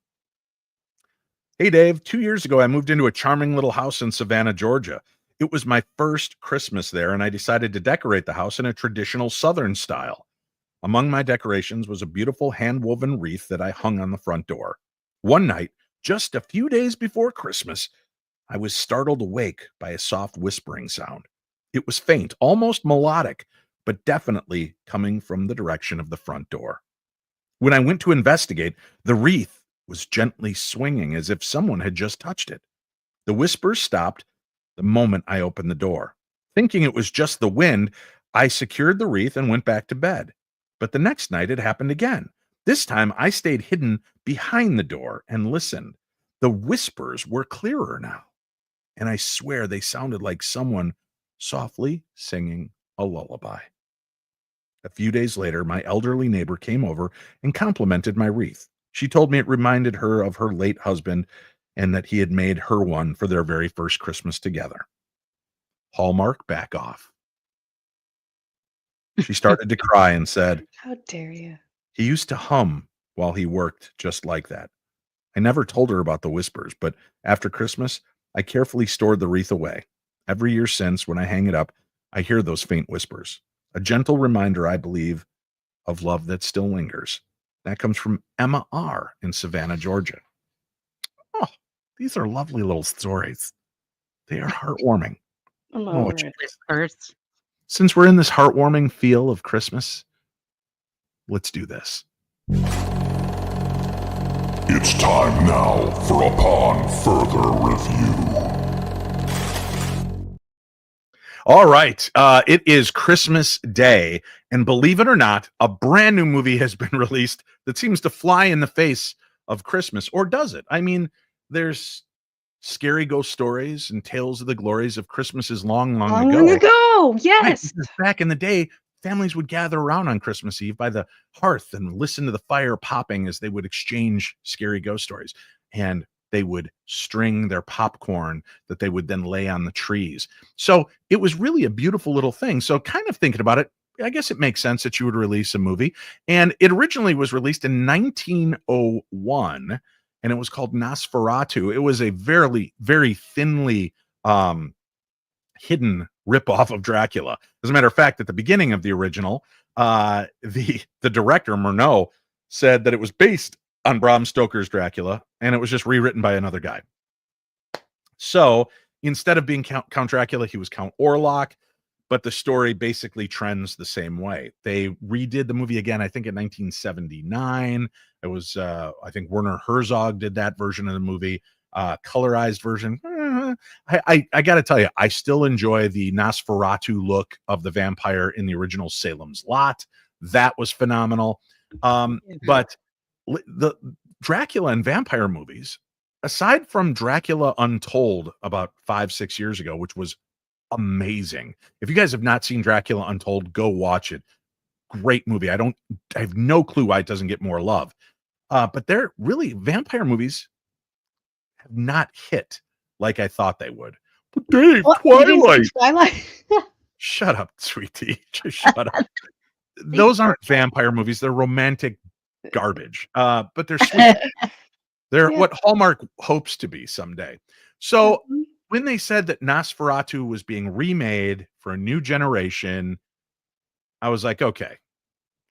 Hey, Dave. 2 years ago, I moved into a charming little house in Savannah, Georgia. It was my first Christmas there, and I decided to decorate the house in a traditional Southern style. Among my decorations was a beautiful hand-woven wreath that I hung on the front door. One night, just a few days before Christmas, I was startled awake by a soft whispering sound. It was faint, almost melodic, but definitely coming from the direction of the front door. When I went to investigate, the wreath was gently swinging as if someone had just touched it. The whispers stopped the moment I opened the door. Thinking it was just the wind, I secured the wreath and went back to bed. But the next night it happened again. This time I stayed hidden behind the door and listened. The whispers were clearer now, and I swear they sounded like someone softly singing a lullaby. A few days later, my elderly neighbor came over and complimented my wreath. She told me it reminded her of her late husband and that he had made her one for their very first Christmas together. Hallmark, back off. She started to cry and said, How dare you? he used to hum while he worked just like that. I never told her about the whispers, but after Christmas, I carefully stored the wreath away. Every year since, when I hang it up, I hear those faint whispers. A gentle reminder, I believe, of love that still lingers. That comes from Emma R. in Savannah, Georgia. Oh, these are lovely little stories. They are heartwarming. I'm Oh, over it's- it. Whispers. Since we're in this heartwarming feel of Christmas, let's do this. It's time now for Upon Further Review. All right. It is Christmas Day, and believe it or not, a brand new movie has been released that seems to fly in the face of Christmas, or does it? I mean, there's scary ghost stories and tales of the glories of Christmases long ago. Right, Yes. because back in the day, families would gather around on Christmas Eve by the hearth and listen to the fire popping as they would exchange scary ghost stories. And they would string their popcorn that they would then lay on the trees. So it was really a beautiful little thing. So kind of thinking about it, I guess it makes sense that you would release a movie. And it originally was released in 1901, and it was called Nosferatu. It was a very, very thinly hidden ripoff of Dracula. As a matter of fact, at the beginning of the original, the director, Murnau, said that it was based on Bram Stoker's Dracula, and it was just rewritten by another guy. So instead of being Count Dracula, he was Count Orlok, but the story basically trends the same way. They redid the movie again, I think in 1979. It was, I think Werner Herzog did that version of the movie. colorized version. I got to tell you, I still enjoy the Nosferatu look of the vampire in the original Salem's Lot. That was phenomenal. But the Dracula and vampire movies, aside from Dracula Untold about 5-6 years ago, which was amazing. If you guys have not seen Dracula Untold, go watch it. Great movie. I have no clue why it doesn't get more love. But they're really vampire movies have not hit like I thought they would. But Dave, Twilight. Shut up, sweetie. Just shut up. Those aren't vampire movies. They're romantic garbage. But they're sweet. They're what Hallmark hopes to be someday. So when they said that Nosferatu was being remade for a new generation, I was like, okay,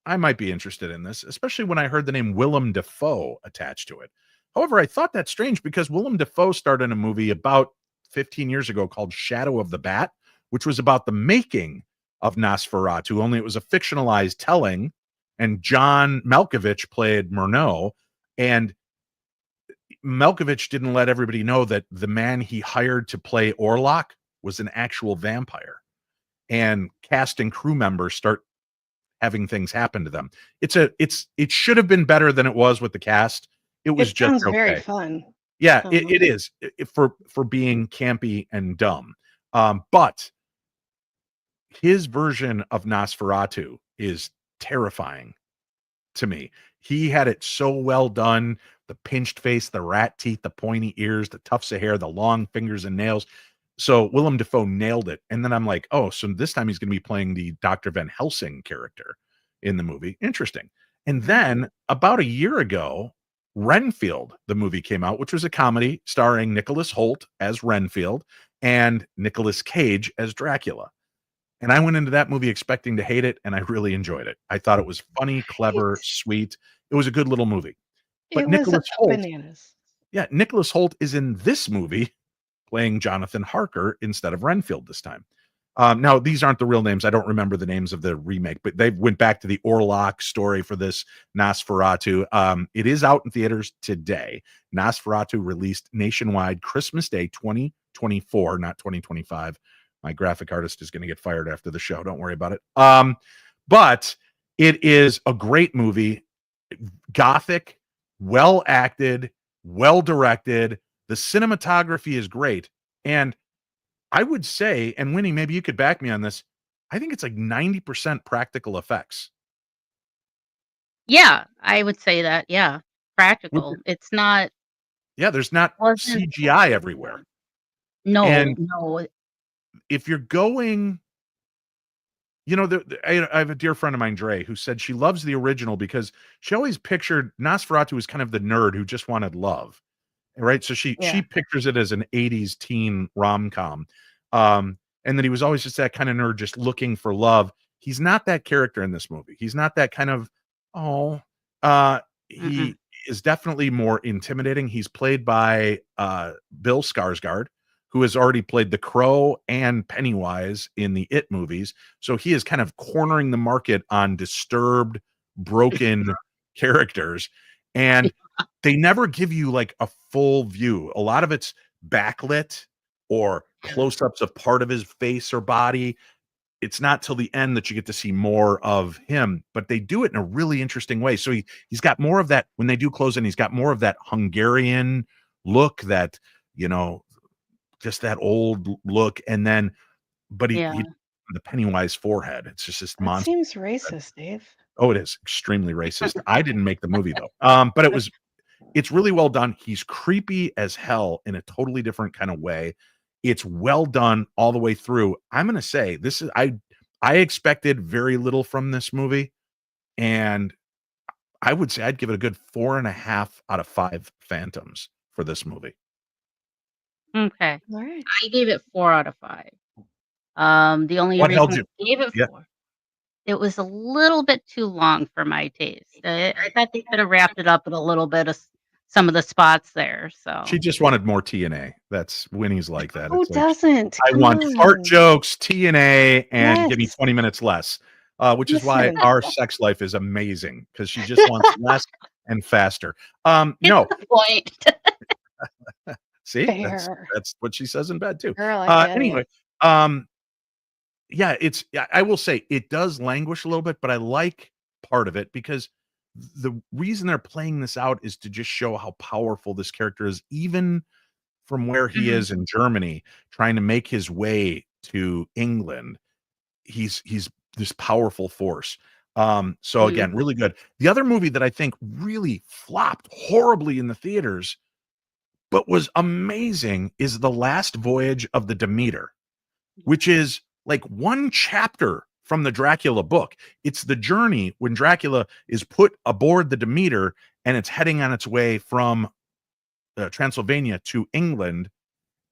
I might be interested in this, especially when I heard the name Willem Dafoe attached to it. However, I thought that's strange because Willem Dafoe starred in a movie about 15 years ago called Shadow of the Bat, which was about the making of Nosferatu, only it was a fictionalized telling, and John Malkovich played Murnau, and Malkovich didn't let everybody know that the man he hired to play Orlok was an actual vampire, and cast and crew members start having things happen to them. It should have been better than it was with the cast. It was just okay. Very fun. Yeah, it is for being campy and dumb. But his version of Nosferatu is terrifying to me. He had it so well done. The pinched face, the rat teeth, the pointy ears, the tufts of hair, the long fingers and nails. So Willem Dafoe nailed it. And then I'm like, oh, so this time he's going to be playing the Dr. Van Helsing character in the movie. Interesting. And then about a year ago, Renfield, the movie came out, which was a comedy starring Nicholas Hoult as Renfield and Nicolas Cage as Dracula. And I went into that movie expecting to hate it, and I really enjoyed it. I thought it was funny, clever, sweet. It was a good little movie. But Nicholas Hoult, bananas. Yeah, Nicholas Hoult is in this movie playing Jonathan Harker instead of Renfield this time. Now, these aren't the real names. I don't remember the names of the remake, but they went back to the Orlok story for this Nosferatu. It is out in theaters today. Nosferatu released nationwide Christmas Day 2024, not 2025. My graphic artist is going to get fired after the show. Don't worry about it. But it is a great movie. Gothic, well acted, well directed. The cinematography is great. And I would say, and Winnie, maybe you could back me on this, I think it's like 90% practical effects. Yeah, I would say that. Yeah, practical. It's not. Yeah, there's not CGI everywhere. No, And no. if you're going, I have a dear friend of mine, Dre, who said she loves the original because she always pictured Nosferatu as kind of the nerd who just wanted love. Right. So she pictures it as an 80s teen rom-com. And then he was always just that kind of nerd just looking for love. He's not that character in this movie. He's not that kind of, he is definitely more intimidating. He's played by Bill Skarsgård, who has already played the Crow and Pennywise in the It movies. So he is kind of cornering the market on disturbed, broken characters. And they never give you like a full view. A lot of it's backlit or close-ups of part of his face or body. It's not till the end that you get to see more of him, but they do it in a really interesting way. So he's got more of that when they do close in, he's got more of that Hungarian look, that, just that old look. And then, but he the Pennywise forehead. It's just this monster. Seems racist, Dave. Oh, it is extremely racist. I didn't make the movie though. But it's really well done. He's creepy as hell in a totally different kind of way. It's well done all the way through. I'm going to say this is, I expected very little from this movie, and I would say I'd give it a good 4.5 out of 5 phantoms for this movie. Okay. All right. I gave it 4 out of 5. The only What held reason you? I gave it 4, it was a little bit too long for my taste. I thought they could have wrapped it up in a little bit of some of the spots there. So She just wanted more TNA. That's Winnie's like that. Who It's like, doesn't? I Come want on. fart jokes, TNA, and give me Yes. 20 minutes less. Which is why Listen. our sex life is amazing, because she just wants less and faster. No, point. See, Fair. that's what she says in bed too. Girl, I get Anyway, it. yeah, I will say it does languish a little bit, but I like part of it because the reason they're playing this out is to just show how powerful this character is, even from where he Mhm. is in Germany, trying to make his way to England. He's this powerful force. So Mhm. again, really good. The other movie that I think really flopped horribly in the theaters, but was amazing, is The Last Voyage of the Demeter, which is like one chapter from the Dracula book. It's the journey when Dracula is put aboard the Demeter and it's heading on its way from Transylvania to England,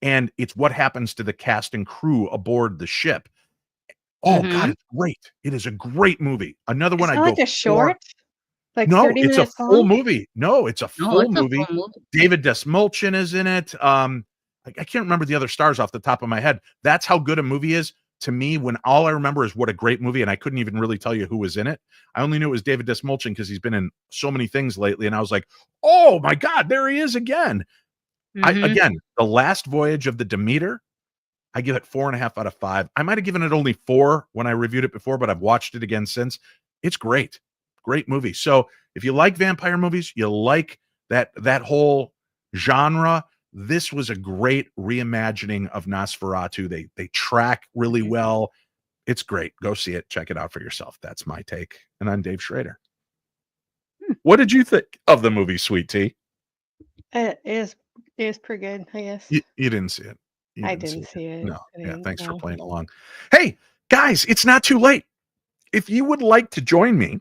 and it's what happens to the cast and crew aboard the ship. Oh God, Mhm. it's great. It is a great movie. Another one Is that I'd go like a for. short? Like No, 30 it's a minutes full long? movie. No, it's a No, full it's a full movie. movie. David Desmolchin is in it. I can't remember the other stars off the top of my head. That's how good a movie is to me, when all I remember is what a great movie, and I couldn't even really tell you who was in it. I only knew it was David Desmolchin because he's been in so many things lately, and I was like, "Oh my God, there he is again!" Mhm. The Last Voyage of the Demeter, I give it 4.5 out of 5. I might have given it only 4 when I reviewed it before, but I've watched it again since. It's great. Great movie. So if you like vampire movies, you like that whole genre, this was a great reimagining of Nosferatu. They track really Okay. well. It's great. Go see it. Check it out for yourself. That's my take. And I'm Dave Schrader. Hmm. What did you think of the movie, Sweet Tea? It is pretty good, I guess. You didn't see it. You I didn't see didn't it. see it. No. I Yeah. didn't Thanks for know. playing along. Hey, guys, it's not too late. If you would like to join me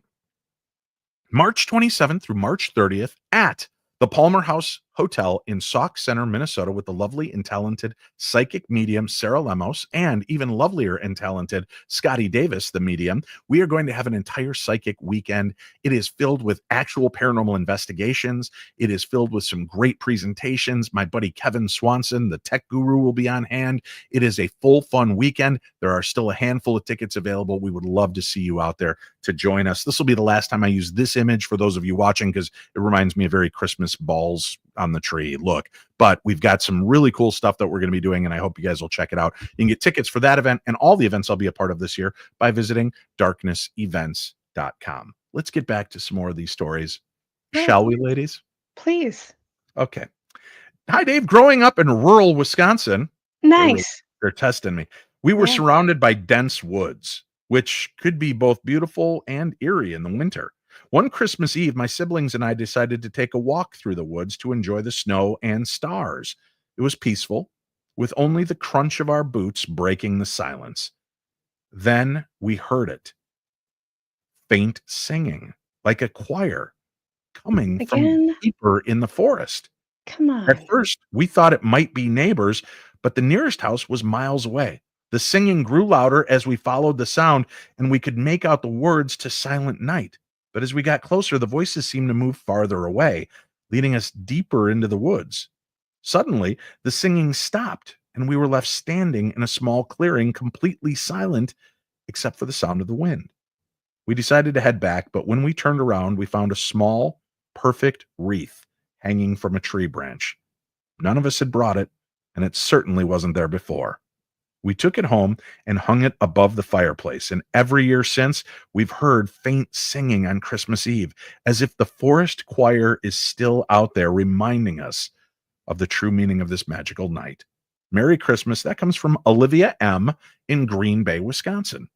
March 27th through March 30th at the Palmer House Hotel in Sauk Center, Minnesota, with the lovely and talented psychic medium Sarah Lemos and even lovelier and talented Scotty Davis, the medium, we are going to have an entire psychic weekend. It is filled with actual paranormal investigations. It is filled with some great presentations. My buddy Kevin Swanson, the tech guru, will be on hand. It is a full fun weekend. There are still a handful of tickets available. We would love to see you out there to join us. This will be the last time I use this image for those of you watching, because it reminds me of very Christmas balls on the tree look. But we've got some really cool stuff that we're going to be doing, and I hope you guys will check it out. You can get tickets for that event and all the events I'll be a part of this year by visiting darknessevents.com. Let's get back to some more of these stories. Yeah. Shall we, ladies? Please. Okay. Hi, Dave. Growing up in rural Wisconsin, Nice. they're testing me. We were Yeah. surrounded by dense woods, which could be both beautiful and eerie in the winter. One Christmas Eve, my siblings and I decided to take a walk through the woods to enjoy the snow and stars. It was peaceful, with only the crunch of our boots breaking the silence. Then we heard it, faint singing, like a choir, coming from Again? deeper in the forest. Come At on. first, we thought it might be neighbors, but the nearest house was miles away. The singing grew louder as we followed the sound, and we could make out the words to Silent Night. But as we got closer, the voices seemed to move farther away, leading us deeper into the woods. Suddenly, the singing stopped, and we were left standing in a small clearing, completely silent except for the sound of the wind. We decided to head back, but when we turned around, we found a small, perfect wreath hanging from a tree branch. None of us had brought it, and it certainly wasn't there before. We took it home and hung it above the fireplace, and every year since, we've heard faint singing on Christmas Eve, as if the forest choir is still out there reminding us of the true meaning of this magical night. Merry Christmas. That comes from Olivia M. in Green Bay, Wisconsin.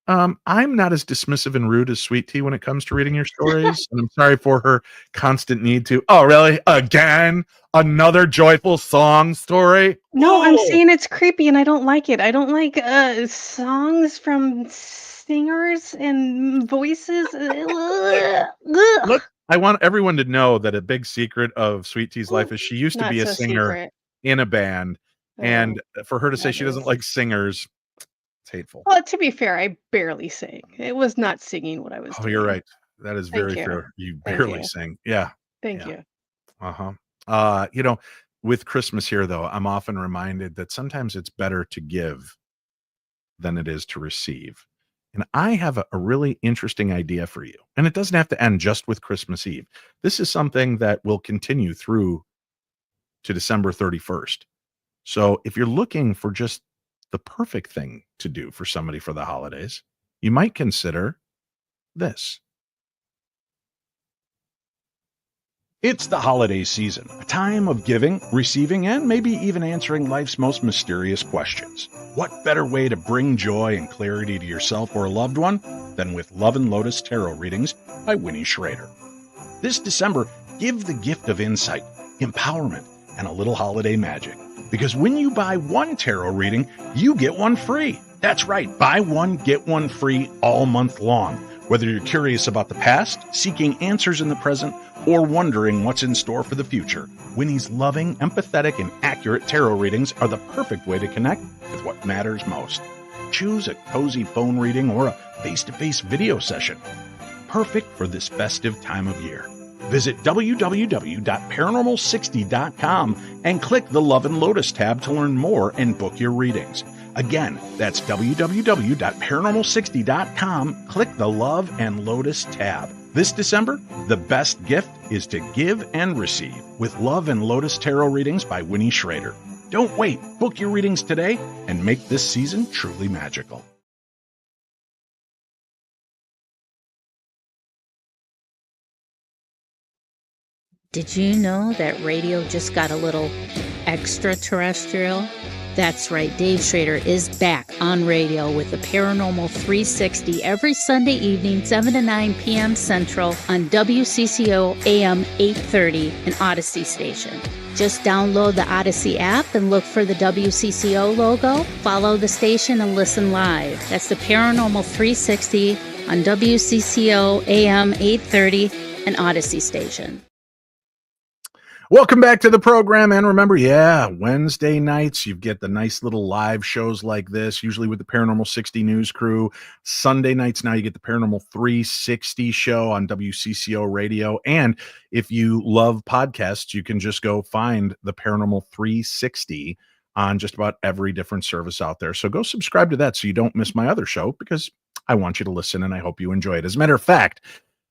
I'm not as dismissive and rude as Sweet Tea when it comes to reading your stories, and I'm sorry for her constant need to. Oh, really? Again? Another joyful song story? No, I'm Oh, saying it's creepy and I don't like it. I don't like songs from singers and voices. Ugh. look, I want everyone to know that a big secret of Sweet Tea's life is she used to Not be a so singer secret. in a band, Oh, and for her to say that she doesn't is. like singers, it's hateful. Well, to be fair, I barely sang. It was not singing what I was Oh, you're doing. right. That is Thank very you. fair. You Thank barely you. sing. Yeah. Thank Yeah. you. Uh-huh. You know, with Christmas here, though, I'm often reminded that sometimes it's better to give than it is to receive. And I have a really interesting idea for you. And it doesn't have to end just with Christmas Eve. This is something that will continue through to December 31st. So if you're looking for just the perfect thing to do for somebody for the holidays, you might consider this. It's the holiday season, a time of giving, receiving, and maybe even answering life's most mysterious questions. What better way to bring joy and clarity to yourself or a loved one than with Love and Lotus Tarot readings by Winnie Schrader? This December, give the gift of insight, empowerment, and a little holiday magic. Because when you buy one tarot reading, you get one free. That's right, buy one, get one free all month long. Whether you're curious about the past, seeking answers in the present, or wondering what's in store for the future, Winnie's loving, empathetic, and accurate tarot readings are the perfect way to connect with what matters most. Choose a cozy phone reading or a face-to-face video session. Perfect for this festive time of year. Visit www.paranormal60.com and click the Love and Lotus tab to learn more and book your readings. Again, that's www.paranormal60.com. Click the Love and Lotus tab. This December, the best gift is to give and receive with Love and Lotus Tarot readings by Winnie Schrader. Don't wait. Book your readings today and make this season truly magical. Did you know that radio just got a little extraterrestrial? That's right, Dave Schrader is back on radio with the Paranormal 360 every Sunday evening, 7 to 9 p.m. Central on WCCO AM 830, an Odyssey station. Just download the Odyssey app and look for the WCCO logo, follow the station, and listen live. That's the Paranormal 360 on WCCO AM 830, an Odyssey station. Welcome back to the program. And remember, Wednesday nights, you get the nice little live shows like this, usually with the Paranormal 60 News crew. Sunday nights, now you get the Paranormal 360 show on WCCO radio. And if you love podcasts, you can just go find the Paranormal 360 on just about every different service out there. So go subscribe to that so you don't miss my other show, because I want you to listen and I hope you enjoy it. As a matter of fact,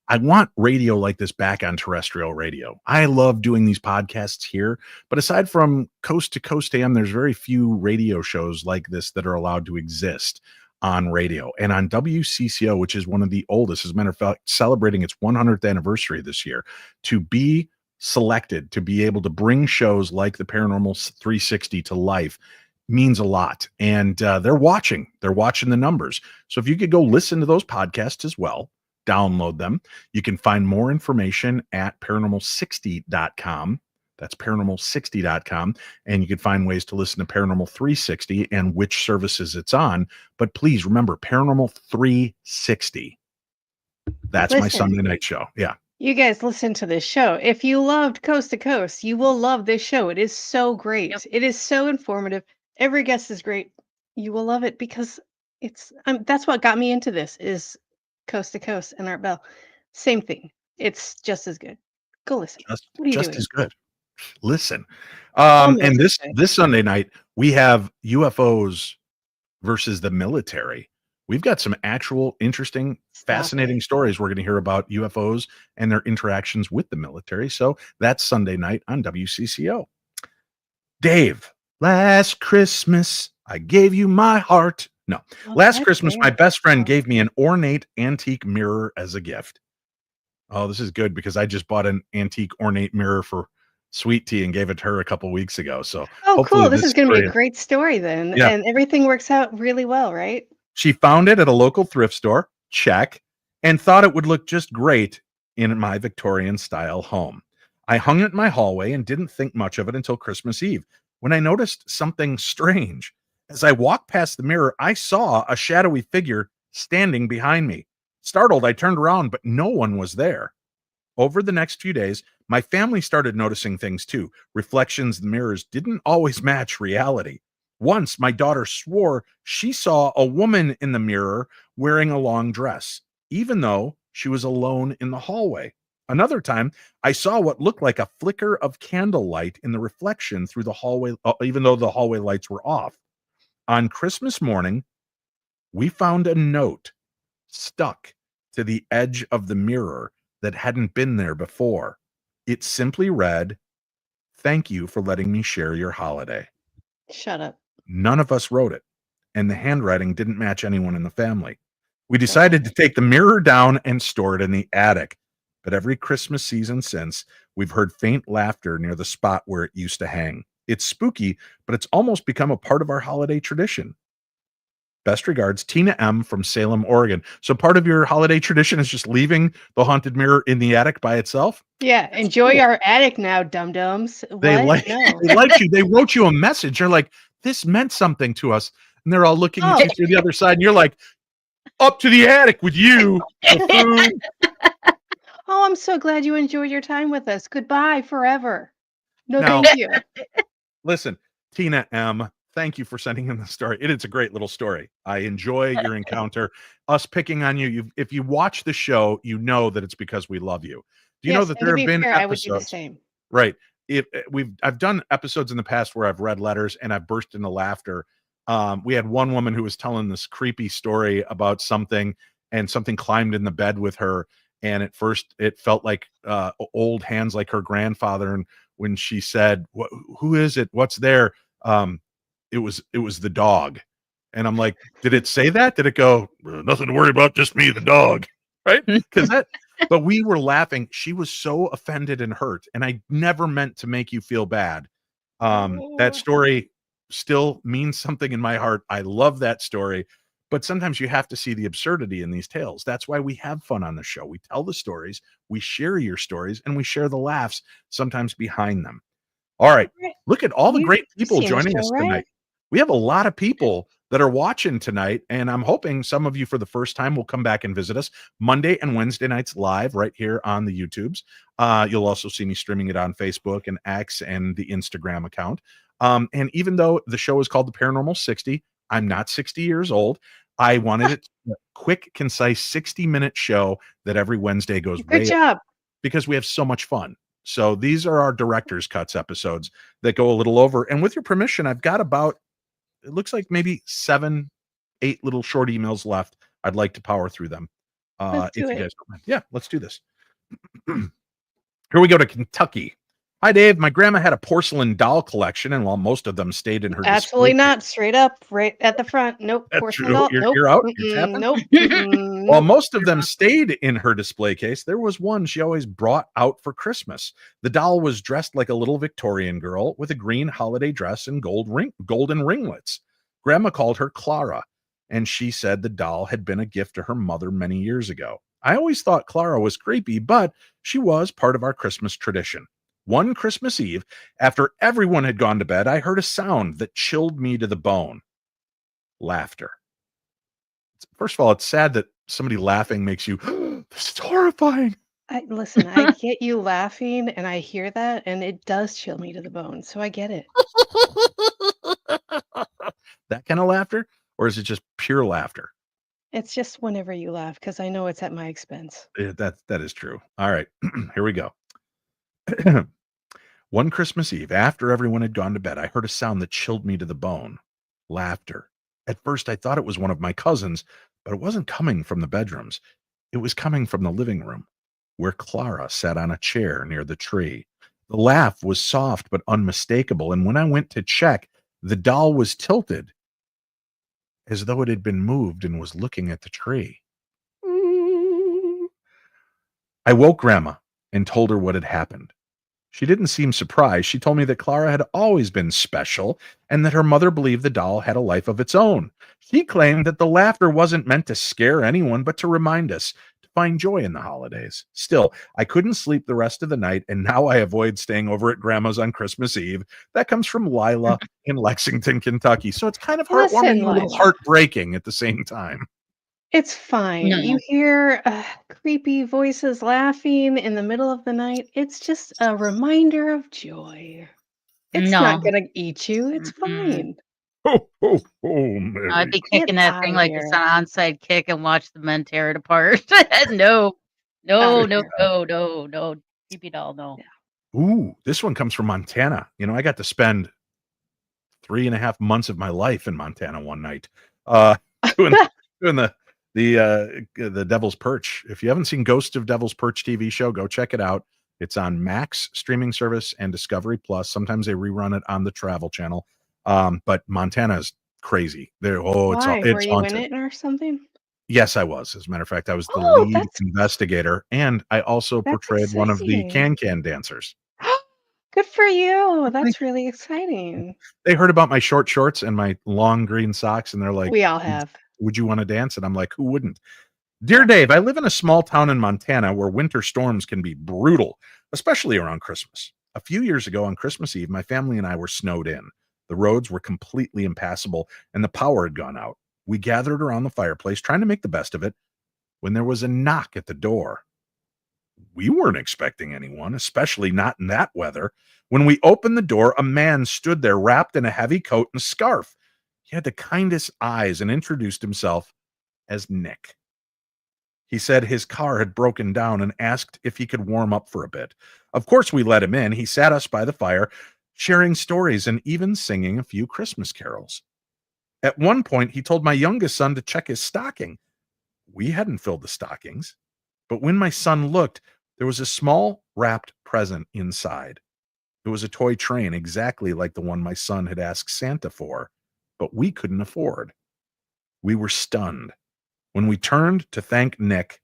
I want radio like this back on terrestrial radio. I love doing these podcasts here, but aside from Coast to Coast AM, there's very few radio shows like this that are allowed to exist on radio. And on WCCO, which is one of the oldest, as a matter of fact, celebrating its 100th anniversary this year, to be selected to be able to bring shows like the Paranormal 360 to life means a lot. And they're watching the numbers. So if you could go listen to those podcasts as well, download them. You can find more information at paranormal60.com. That's paranormal60.com. And you can find ways to listen to Paranormal 360 and which services it's on. But please remember, Paranormal 360. That's my Sunday night show. Yeah. You guys listen to this show. If you loved Coast to Coast, you will love this show. It is so great. Yep. It is so informative. Every guest is great. You will love it because it's that's what got me into this is Coast to Coast and Art Bell. Same thing. It's just as good. Go listen. Just as good. Listen. And this Sunday night, we have UFOs versus the military. We've got some actual interesting, fascinating stories we're going to hear about UFOs and their interactions with the military. So that's Sunday night on WCCO. Dave, last Christmas, I gave you my heart. No. Last Christmas, my best friend gave me an ornate antique mirror as a gift. Oh, this is good because I just bought an antique ornate mirror for Sweet Tea and gave it to her a couple weeks ago. So, cool. This is going to be a great story then. Yeah. And everything works out really well, right? She found it at a local thrift store, check, and thought it would look just great in my Victorian style home. I hung it in my hallway and didn't think much of it until Christmas Eve when I noticed something strange. As I walked past the mirror, I saw a shadowy figure standing behind me. Startled, I turned around, but no one was there. Over the next few days, my family started noticing things too. Reflections in the mirrors didn't always match reality. Once, my daughter swore she saw a woman in the mirror wearing a long dress, even though she was alone in the hallway. Another time, I saw what looked like a flicker of candlelight in the reflection through the hallway, even though the hallway lights were off. On Christmas morning, we found a note stuck to the edge of the mirror that hadn't been there before. It simply read, Thank you for letting me share your holiday. Shut up. None of us wrote it, and the handwriting didn't match anyone in the family. We decided to take the mirror down and store it in the attic. But every Christmas season since, we've heard faint laughter near the spot where it used to hang. It's spooky, but it's almost become a part of our holiday tradition. Best regards, Tina M. from Salem, Oregon. So part of your holiday tradition is just leaving the haunted mirror in the attic by itself? Yeah, enjoy our attic now, dum-dums. They What? like No. they liked you. They wrote you a message. They're like, this meant something to us. And they're all looking at you through the other side, and you're like, up to the attic with you. Oh, I'm so glad you enjoyed your time with us. Goodbye forever. No, Now- thank you. Listen, Tina M., thank you for sending in the story. It's a great little story. I enjoy your encounter. Us picking on you. If you watch the show, you know that it's because we love you. Do you know Yes, that and there to have be been fair, I would do the episodes? same. Right. I've done episodes in the past where I've read letters and I've burst into laughter. We had one woman who was telling this creepy story about something, and something climbed in the bed with her. And at first it felt like old hands, like her grandfather. And when she said, who is it? What's there? It was the dog. And I'm like, did it say that? Did it go, nothing to worry about, just me, the dog? Right? But we were laughing. She was so offended and hurt. And I never meant to make you feel bad. That story still means something in my heart. I love that story. But sometimes you have to see the absurdity in these tales. That's why we have fun on the show. We tell the stories, we share your stories, and we share the laughs sometimes behind them. All right. Look at all the great people seen the joining show, us right? tonight. We have a lot of people that are watching tonight, and I'm hoping some of you for the first time will come back and visit us Monday and Wednesday nights live right here on the YouTubes. You'll also see me streaming it on Facebook and X and the Instagram account. And even though the show is called The Paranormal 60, I'm not 60 years old. I wanted it to be a quick, concise 60-minute show that every Wednesday goes Good job. because we have so much fun. So these are our director's cuts episodes that go a little over. And with your permission, I've got about, it looks like maybe 7, 8 little short emails left. I'd like to power through them. Let's do if you it. guys don't mind. Yeah, let's do this. Here we go to Kentucky. Hi, Dave. My grandma had a porcelain doll collection, and while most of them stayed in her Absolutely display not. Straight up, right at the front. Nope. That's Porcelain true. doll. Nope. You're out. You're tapping? Nope. While Nope. most of them stayed in her display case, there was one she always brought out for Christmas. The doll was dressed like a little Victorian girl with a green holiday dress and golden ringlets. Grandma called her Clara, and she said the doll had been a gift to her mother many years ago. I always thought Clara was creepy, but she was part of our Christmas tradition. One Christmas Eve, after everyone had gone to bed, I heard a sound that chilled me to the bone. Laughter. First of all, it's sad that somebody laughing makes you, this is horrifying. Listen, I get you laughing and I hear that and it does chill me to the bone. So I get it. That kind of laughter? Or is it just pure laughter? It's just whenever you laugh because I know it's at my expense. That is true. All right, here we go. One Christmas Eve, after everyone had gone to bed, I heard a sound that chilled me to the bone. Laughter. At first, I thought it was one of my cousins, but it wasn't coming from the bedrooms. It was coming from the living room, where Clara sat on a chair near the tree. The laugh was soft but unmistakable, and when I went to check, the doll was tilted, as though it had been moved and was looking at the tree. I woke Grandma and told her what had happened. She didn't seem surprised. She told me that Clara had always been special and that her mother believed the doll had a life of its own. She claimed that the laughter wasn't meant to scare anyone, but to remind us to find joy in the holidays. Still, I couldn't sleep the rest of the night, and now I avoid staying over at Grandma's on Christmas Eve. That comes from Lila in Lexington, Kentucky. So it's kind of heartwarming Listen, and a little Lila. heartbreaking at the same time. It's fine. No. You hear creepy voices laughing in the middle of the night. It's just a reminder of joy. It's not No. going to eat you. It's fine. Ho, ho, ho, Mary. I'd be Get kicking that thing outta like here. it's an onside kick and watch the men tear it apart. No. No, Outta no, here. no. Creepy doll, no. Ooh, this one comes from Montana. You know, I got to spend 3.5 months of my life in Montana one night, doing the Devil's Perch. If you haven't seen Ghost of Devil's Perch TV show, go check it out. It's on Max streaming service and Discovery Plus. Sometimes they rerun it on the Travel Channel. But Montana is crazy. Why? Were It's you in haunted. it or something? Yes, I was. As a matter of fact, I was the Oh, lead investigator, and I also that's portrayed one of the exciting. can dancers. Good for you. Thank That's really exciting. They heard about my short shorts and my long green socks, and they're like, We all "Would have. would you wanna dance?" And I'm like, "Who wouldn't?" Dear Yeah. Dave, I live in a small town in Montana where winter storms can be brutal, especially around Christmas. A few years ago on Christmas Eve, my family and I were snowed in. The roads were completely impassable, and the power had gone out. We gathered around the fireplace, trying to make the best of it, when there was a knock at the door. We weren't expecting anyone, especially not in that weather. When we opened the door, a man stood there wrapped in a heavy coat and scarf. He had the kindest eyes and introduced himself as Nick. He said his car had broken down and asked if he could warm up for a bit. Of course, we let him in. He sat us by the fire, sharing stories and even singing a few Christmas carols. At one point, he told my youngest son to check his stocking. We hadn't filled the stockings, but when my son looked, there was a small wrapped present inside. It was a toy train, exactly like the one my son had asked Santa for, but we couldn't afford. We were stunned. When we turned to thank Nick,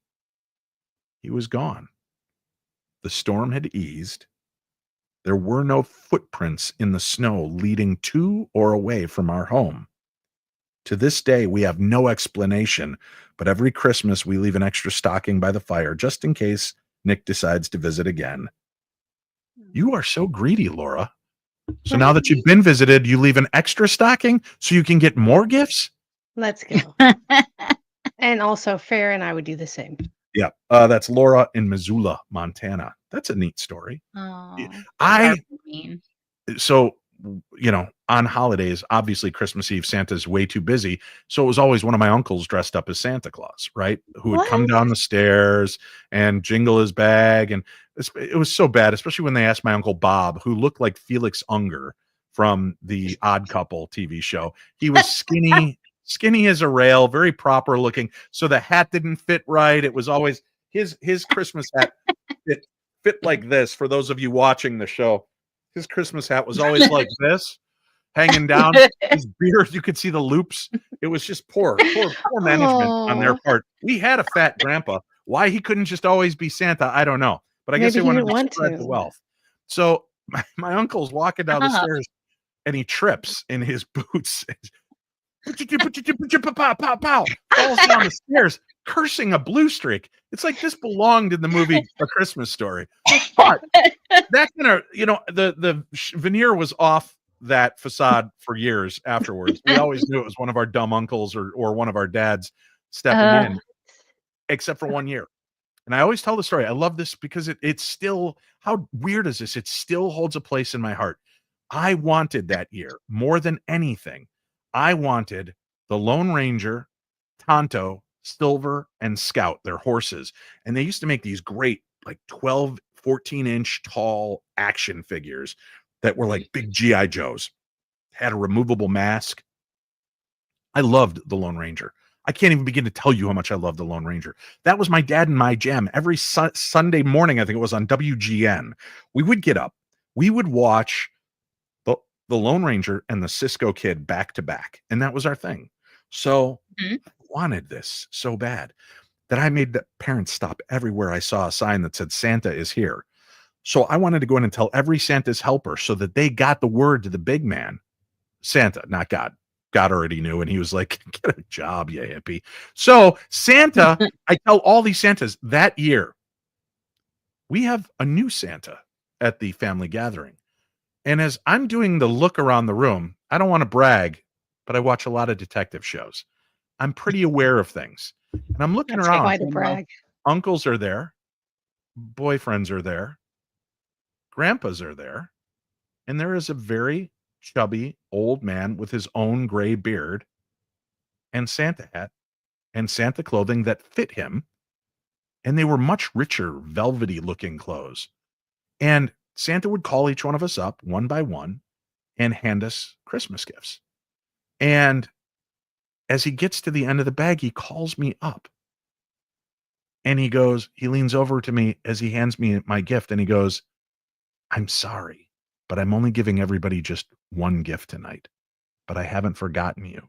he was gone. The storm had eased. There were no footprints in the snow leading to or away from our home. To this day, we have no explanation, but every Christmas we leave an extra stocking by the fire just in case Nick decides to visit again. You are so greedy, Laura. So now that you've been visited, you leave an extra stocking so you can get more gifts? Let's go. And also, Fair and I would do the same. Yeah, that's Laura in Missoula, Montana. That's a neat story. Oh, I mean. so on holidays, obviously Christmas Eve, Santa's way too busy. So it was always one of my uncles dressed up as Santa Claus, right? Who would come down the stairs and jingle his bag. And it was so bad, especially when they asked my uncle Bob, who looked like Felix Unger from the Odd Couple TV show. He was skinny as a rail, very proper looking. So the hat didn't fit right. It was always his Christmas hat fit like this. For those of you watching the show, his Christmas hat was always like this, hanging down. His beard, you could see the loops. It was just poor management on their part. We had a fat grandpa. Why he couldn't just always be Santa, I don't know. But I guess they wanted to spread the wealth. So my uncle's walking down the stairs and he trips in his boots. Pow, falls down the stairs, cursing a blue streak. It's like this belonged in the movie A Christmas Story. But that the veneer was off that facade for years afterwards. We always knew it was one of our dumb uncles or one of our dads stepping in, except for 1 year. And I always tell the story. I love this because it's still, how weird is this? It still holds a place in my heart. I wanted that year more than anything. I wanted the Lone Ranger, Tonto, Silver, and Scout, their horses. And they used to make these great, like 12, 14-inch tall action figures that were like big G.I. Joes. Had a removable mask. I loved the Lone Ranger. I can't even begin to tell you how much I loved the Lone Ranger. That was my dad and my jam. Every Sunday morning, I think it was on WGN, we would get up. We would watch the Lone Ranger and the Cisco Kid back to back. And that was our thing. So I wanted this so bad that I made the parents stop everywhere I saw a sign that said Santa is here. So I wanted to go in and tell every Santa's helper so that they got the word to the big man. Santa, not God. God already knew. And he was like, get a job, you hippie. So Santa, I tell all these Santas that year, we have a new Santa at the family gathering. And as I'm doing the look around the room, I don't want to brag, but I watch a lot of detective shows. I'm pretty aware of things. And I'm looking around. Why to brag? Uncles are there. Boyfriends are there. Grandpas are there. And there is a very chubby old man with his own gray beard and Santa hat and Santa clothing that fit him. And they were much richer, velvety looking clothes. And Santa would call each one of us up one by one and hand us Christmas gifts. And as he gets to the end of the bag, he calls me up. And he leans over to me as he hands me my gift, and he goes, "I'm sorry, but I'm only giving everybody just one gift tonight, but I haven't forgotten you."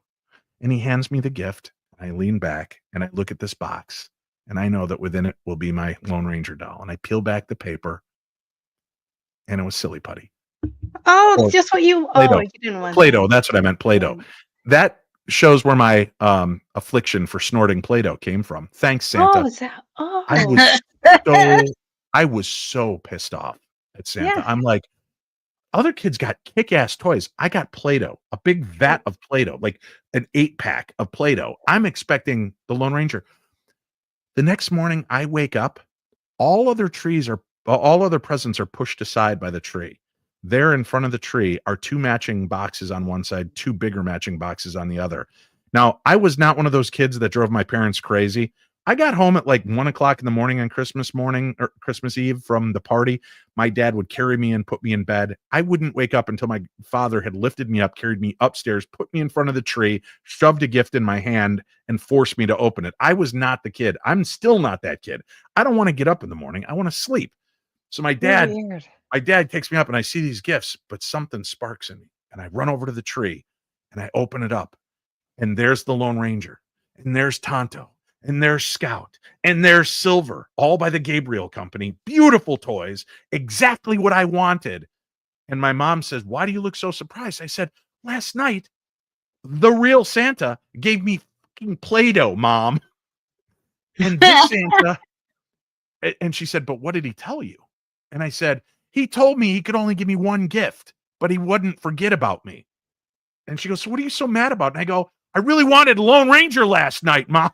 And he hands me the gift. I lean back and I look at this box, and I know that within it will be my Lone Ranger doll. And I peel back the paper, and it was Silly Putty. Oh, Or just what you. Oh, Play-Doh. you didn't want Play-Doh. that. That's what I meant. Play-Doh. That shows where my affliction for snorting Play-Doh came from. Thanks, Santa. Oh, is that? Oh, I was so pissed off at Santa. yeah. I'm like, other kids got kick-ass toys. I got Play-Doh, a big vat of Play-Doh, like an 8-pack of Play-Doh. I'm expecting the Lone Ranger. The next morning, I wake up, all other presents are pushed aside by the tree. There in front of the tree are 2 matching boxes on one side, 2 bigger matching boxes on the other. Now, I was not one of those kids that drove my parents crazy. I got home at like 1:00 in the morning on Christmas morning or Christmas Eve from the party. My dad would carry me and put me in bed. I wouldn't wake up until my father had lifted me up, carried me upstairs, put me in front of the tree, shoved a gift in my hand, and forced me to open it. I was not the kid. I'm still not that kid. I don't want to get up in the morning. I want to sleep. So my dad takes me up and I see these gifts, but something sparks in me. And I run over to the tree and I open it up. And there's the Lone Ranger. And there's Tonto. And there's Scout. And there's Silver. All by the Gabriel Company. Beautiful toys. Exactly what I wanted. And my mom says, "Why do you look so surprised?" I said, "Last night, the real Santa gave me fucking Play-Doh, Mom. And this Santa..." And she said, "But what did he tell you?" And I said, "He told me he could only give me one gift, but he wouldn't forget about me." And she goes, "So what are you so mad about?" And I go, "I really wanted Lone Ranger last night, Mom."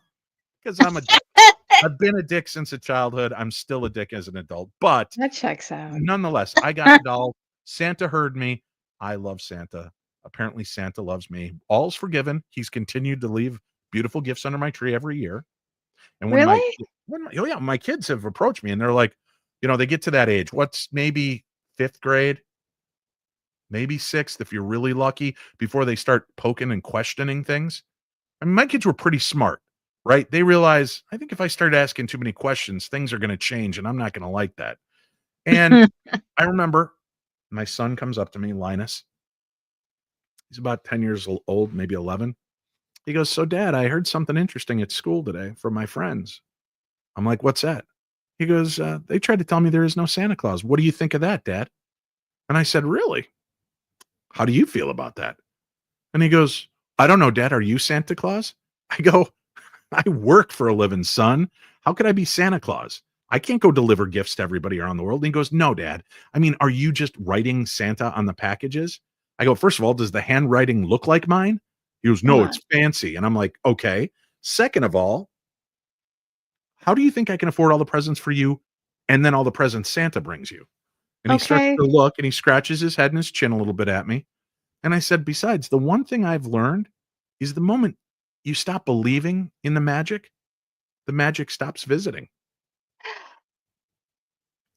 Because I've been a dick since a childhood. I'm still a dick as an adult, but That checks out. nonetheless, I got the doll. Santa heard me. I love Santa. Apparently, Santa loves me. All's forgiven. He's continued to leave beautiful gifts under my tree every year. And Really? my kids have approached me and they're like, they get to that age. What's maybe 5th grade, maybe 6th, if you're really lucky, before they start poking and questioning things. I mean, my kids were pretty smart, right? They realize, I think if I start asking too many questions, things are going to change and I'm not going to like that. And I remember my son comes up to me, Linus. He's about 10 years old, maybe 11. He goes, "So Dad, I heard something interesting at school today from my friends." I'm like, "What's that?" He goes, "They tried to tell me there is no Santa Claus. What do you think of that, Dad?" And I said, "Really? How do you feel about that?" And he goes, "I don't know, Dad. Are you Santa Claus?" I go, "I work for a living, son. How could I be Santa Claus? I can't go deliver gifts to everybody around the world." And he goes, "No, Dad. I mean, are you just writing Santa on the packages?" I go, "First of all, does the handwriting look like mine?" He goes, "No, it's fancy." And I'm like, "Okay. Second of all, how do you think I can afford all the presents for you and then all the presents Santa brings you?" And he starts to look and he scratches his head and his chin a little bit at me. And I said, "Besides, the one thing I've learned is the moment you stop believing in the magic stops visiting."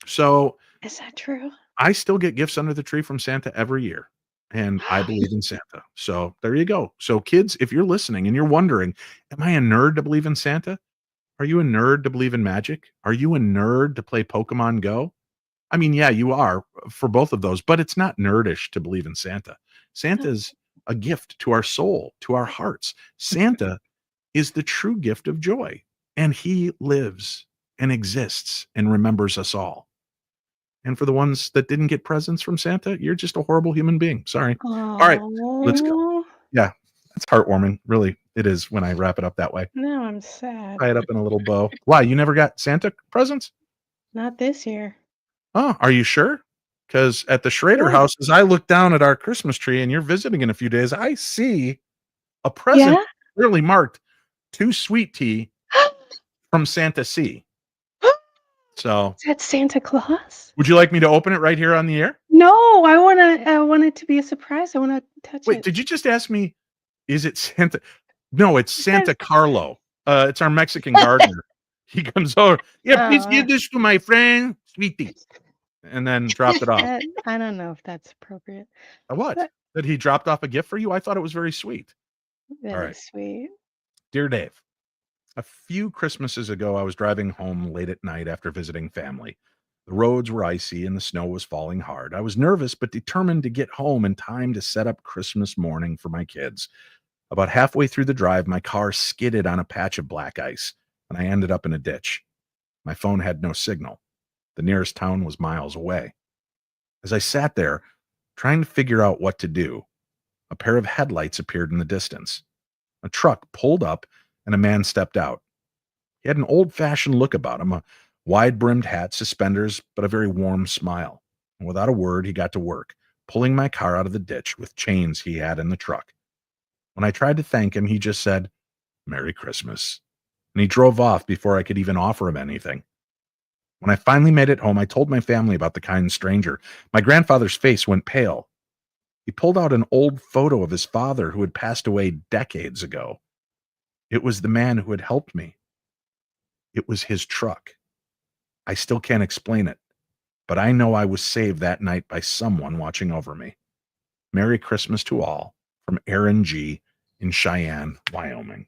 So Is that true? I still get gifts under the tree from Santa every year. And I believe in Santa. So there you go. So kids, if you're listening and you're wondering, am I a nerd to believe in Santa? Are you a nerd to believe in magic? Are you a nerd to play Pokemon Go? I mean, yeah, you are for both of those, but it's not nerdish to believe in Santa. Santa's a gift to our soul, to our hearts. Santa is the true gift of joy, and he lives and exists and remembers us all. And for the ones that didn't get presents from Santa, you're just a horrible human being. Sorry. All right, let's go. Yeah, that's heartwarming. Really, it is when I wrap it up that way. Now I'm sad. Tie it up in a little bow. Why, you never got Santa presents? Not this year. Oh, are you sure? Because at the Schrader house, as I look down at our Christmas tree and you're visiting in a few days, I see a present clearly marked "to Sweet Tea" from Santa C. So Is that Santa Claus? would you like me to open it right here on the air? No, I want it to be a surprise. I want to touch Wait, it. did you just ask me, is it Santa? No, it's Santa Carlo. It's our Mexican gardener. He comes over. "Yeah, please give this to my friend, Sweetie." And then dropped it off. I don't know if that's appropriate. What? That he dropped off a gift for you? I thought it was very sweet. That All right. is sweet. Dear Dave, A few Christmases ago, I was driving home late at night after visiting family. The roads were icy and the snow was falling hard. I was nervous but determined to get home in time to set up Christmas morning for my kids. About halfway through the drive, my car skidded on a patch of black ice, and I ended up in a ditch. My phone had no signal. The nearest town was miles away. As I sat there, trying to figure out what to do, a pair of headlights appeared in the distance. A truck pulled up, and a man stepped out. He had an old-fashioned look about him, a wide-brimmed hat, suspenders, but a very warm smile. And without a word, he got to work, pulling my car out of the ditch with chains he had in the truck. When I tried to thank him, he just said, "Merry Christmas." And he drove off before I could even offer him anything. When I finally made it home, I told my family about the kind stranger. My grandfather's face went pale. He pulled out an old photo of his father who had passed away decades ago. It was the man who had helped me. It was his truck. I still can't explain it, but I know I was saved that night by someone watching over me. Merry Christmas to all from Aaron G. in Cheyenne, Wyoming.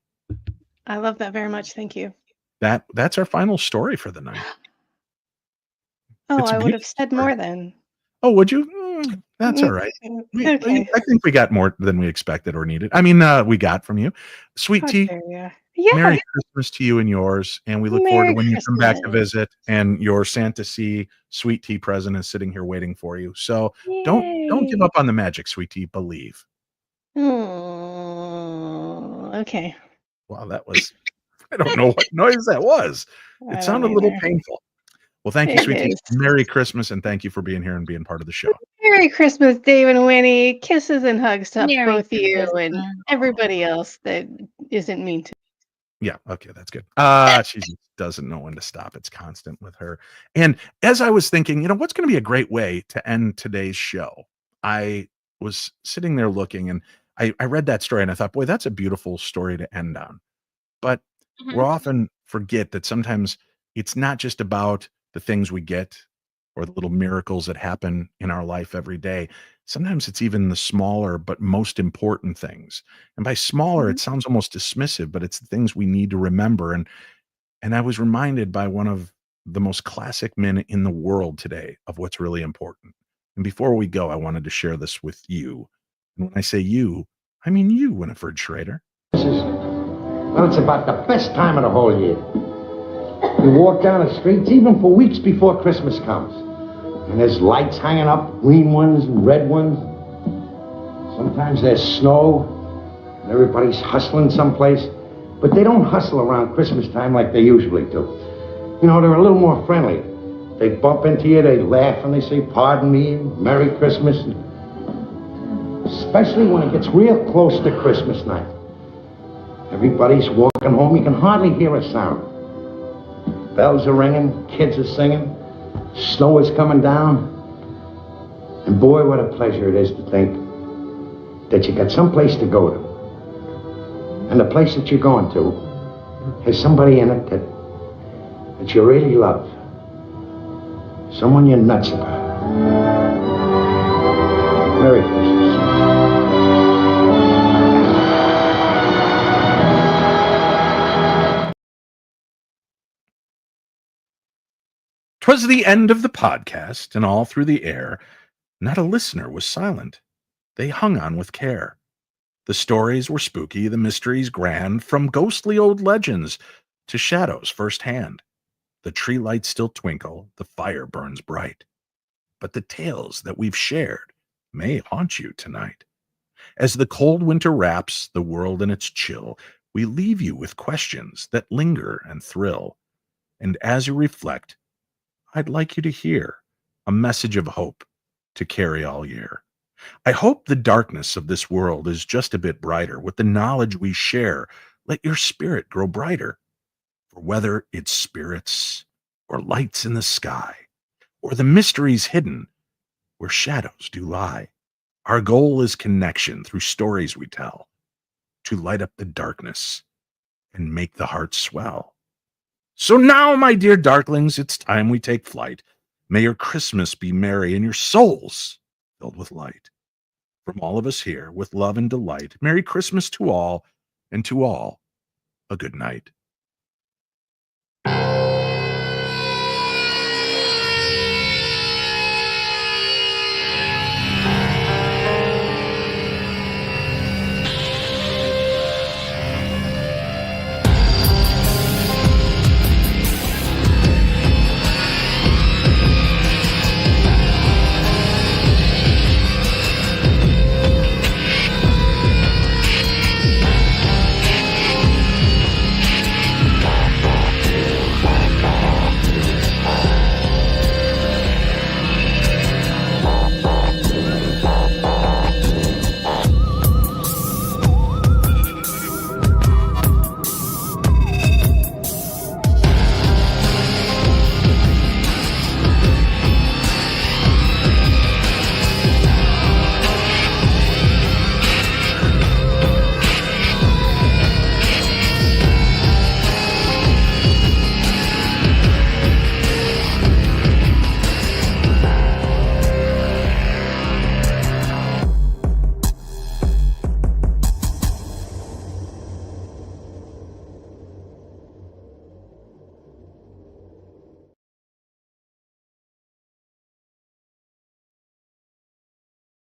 I love that very much. Thank you. That's our final story for the night. Oh, It's a I would have beautiful said story. more then. Oh, would you? That's all right. Okay. I think we got more than we expected or needed. I mean, we got from you. Sweet How tea, dare ya. Yeah. Merry Christmas to you and yours. And we look forward to Merry when you come back to Christmas. visit and your Santa C sweet tea present is sitting here waiting for you. So don't give Yay. up on the magic, sweet tea. Believe. Oh, okay. Wow, that was, I don't know what noise that was. I It don't sounded a little either. painful. Well, thank you, It sweet tea. is. Merry Christmas, and thank you for being here and being part of the show. Merry Christmas, Dave and Winnie. Kisses and hugs to Merry both you and Christmas. everybody else that isn't mean to. Yeah, okay, that's good. She just doesn't know when to stop. It's constant with her. And as I was thinking, what's going to be a great way to end today's show? I was sitting there looking, and I read that story, and I thought, boy, that's a beautiful story to end on. But we'll often forget that sometimes it's not just about the things we get or the little miracles that happen in our life every day. Sometimes it's even the smaller but most important things. And by smaller, Mhm. it sounds almost dismissive, but it's the things we need to remember. And I was reminded by one of the most classic men in the world today of what's really important. And before we go, I wanted to share this with you. And when I say you, I mean you, Winifred Schrader. Well, it's about the best time of the whole year. You walk down the streets even for weeks before Christmas comes. And there's lights hanging up, green ones and red ones. Sometimes there's snow, and everybody's hustling someplace. But they don't hustle around Christmas time like they usually do. They're a little more friendly. They bump into you, they laugh, and they say, "Pardon me," and "Merry Christmas." Especially when it gets real close to Christmas night. Everybody's walking home, you can hardly hear a sound. Bells are ringing, kids are singing, snow is coming down. And boy, what a pleasure it is to think that you got someplace to go to. And the place that you're going to has somebody in it that you really love. Someone you're nuts about. Merry Christmas. 'Twas the end of the podcast, and all through the air, not a listener was silent. They hung on with care. The stories were spooky, the mysteries grand, from ghostly old legends to shadows firsthand. The tree lights still twinkle, the fire burns bright. But the tales that we've shared may haunt you tonight. As the cold winter wraps the world in its chill, we leave you with questions that linger and thrill. And as you reflect, I'd like you to hear a message of hope to carry all year. I hope the darkness of this world is just a bit brighter. With the knowledge we share, let your spirit grow brighter. For whether it's spirits or lights in the sky, or the mysteries hidden where shadows do lie, our goal is connection through stories we tell to light up the darkness and make the heart swell. So now, my dear Darklings, it's time we take flight. May your Christmas be merry and your souls filled with light. From all of us here, with love and delight, Merry Christmas to all, and to all, a good night.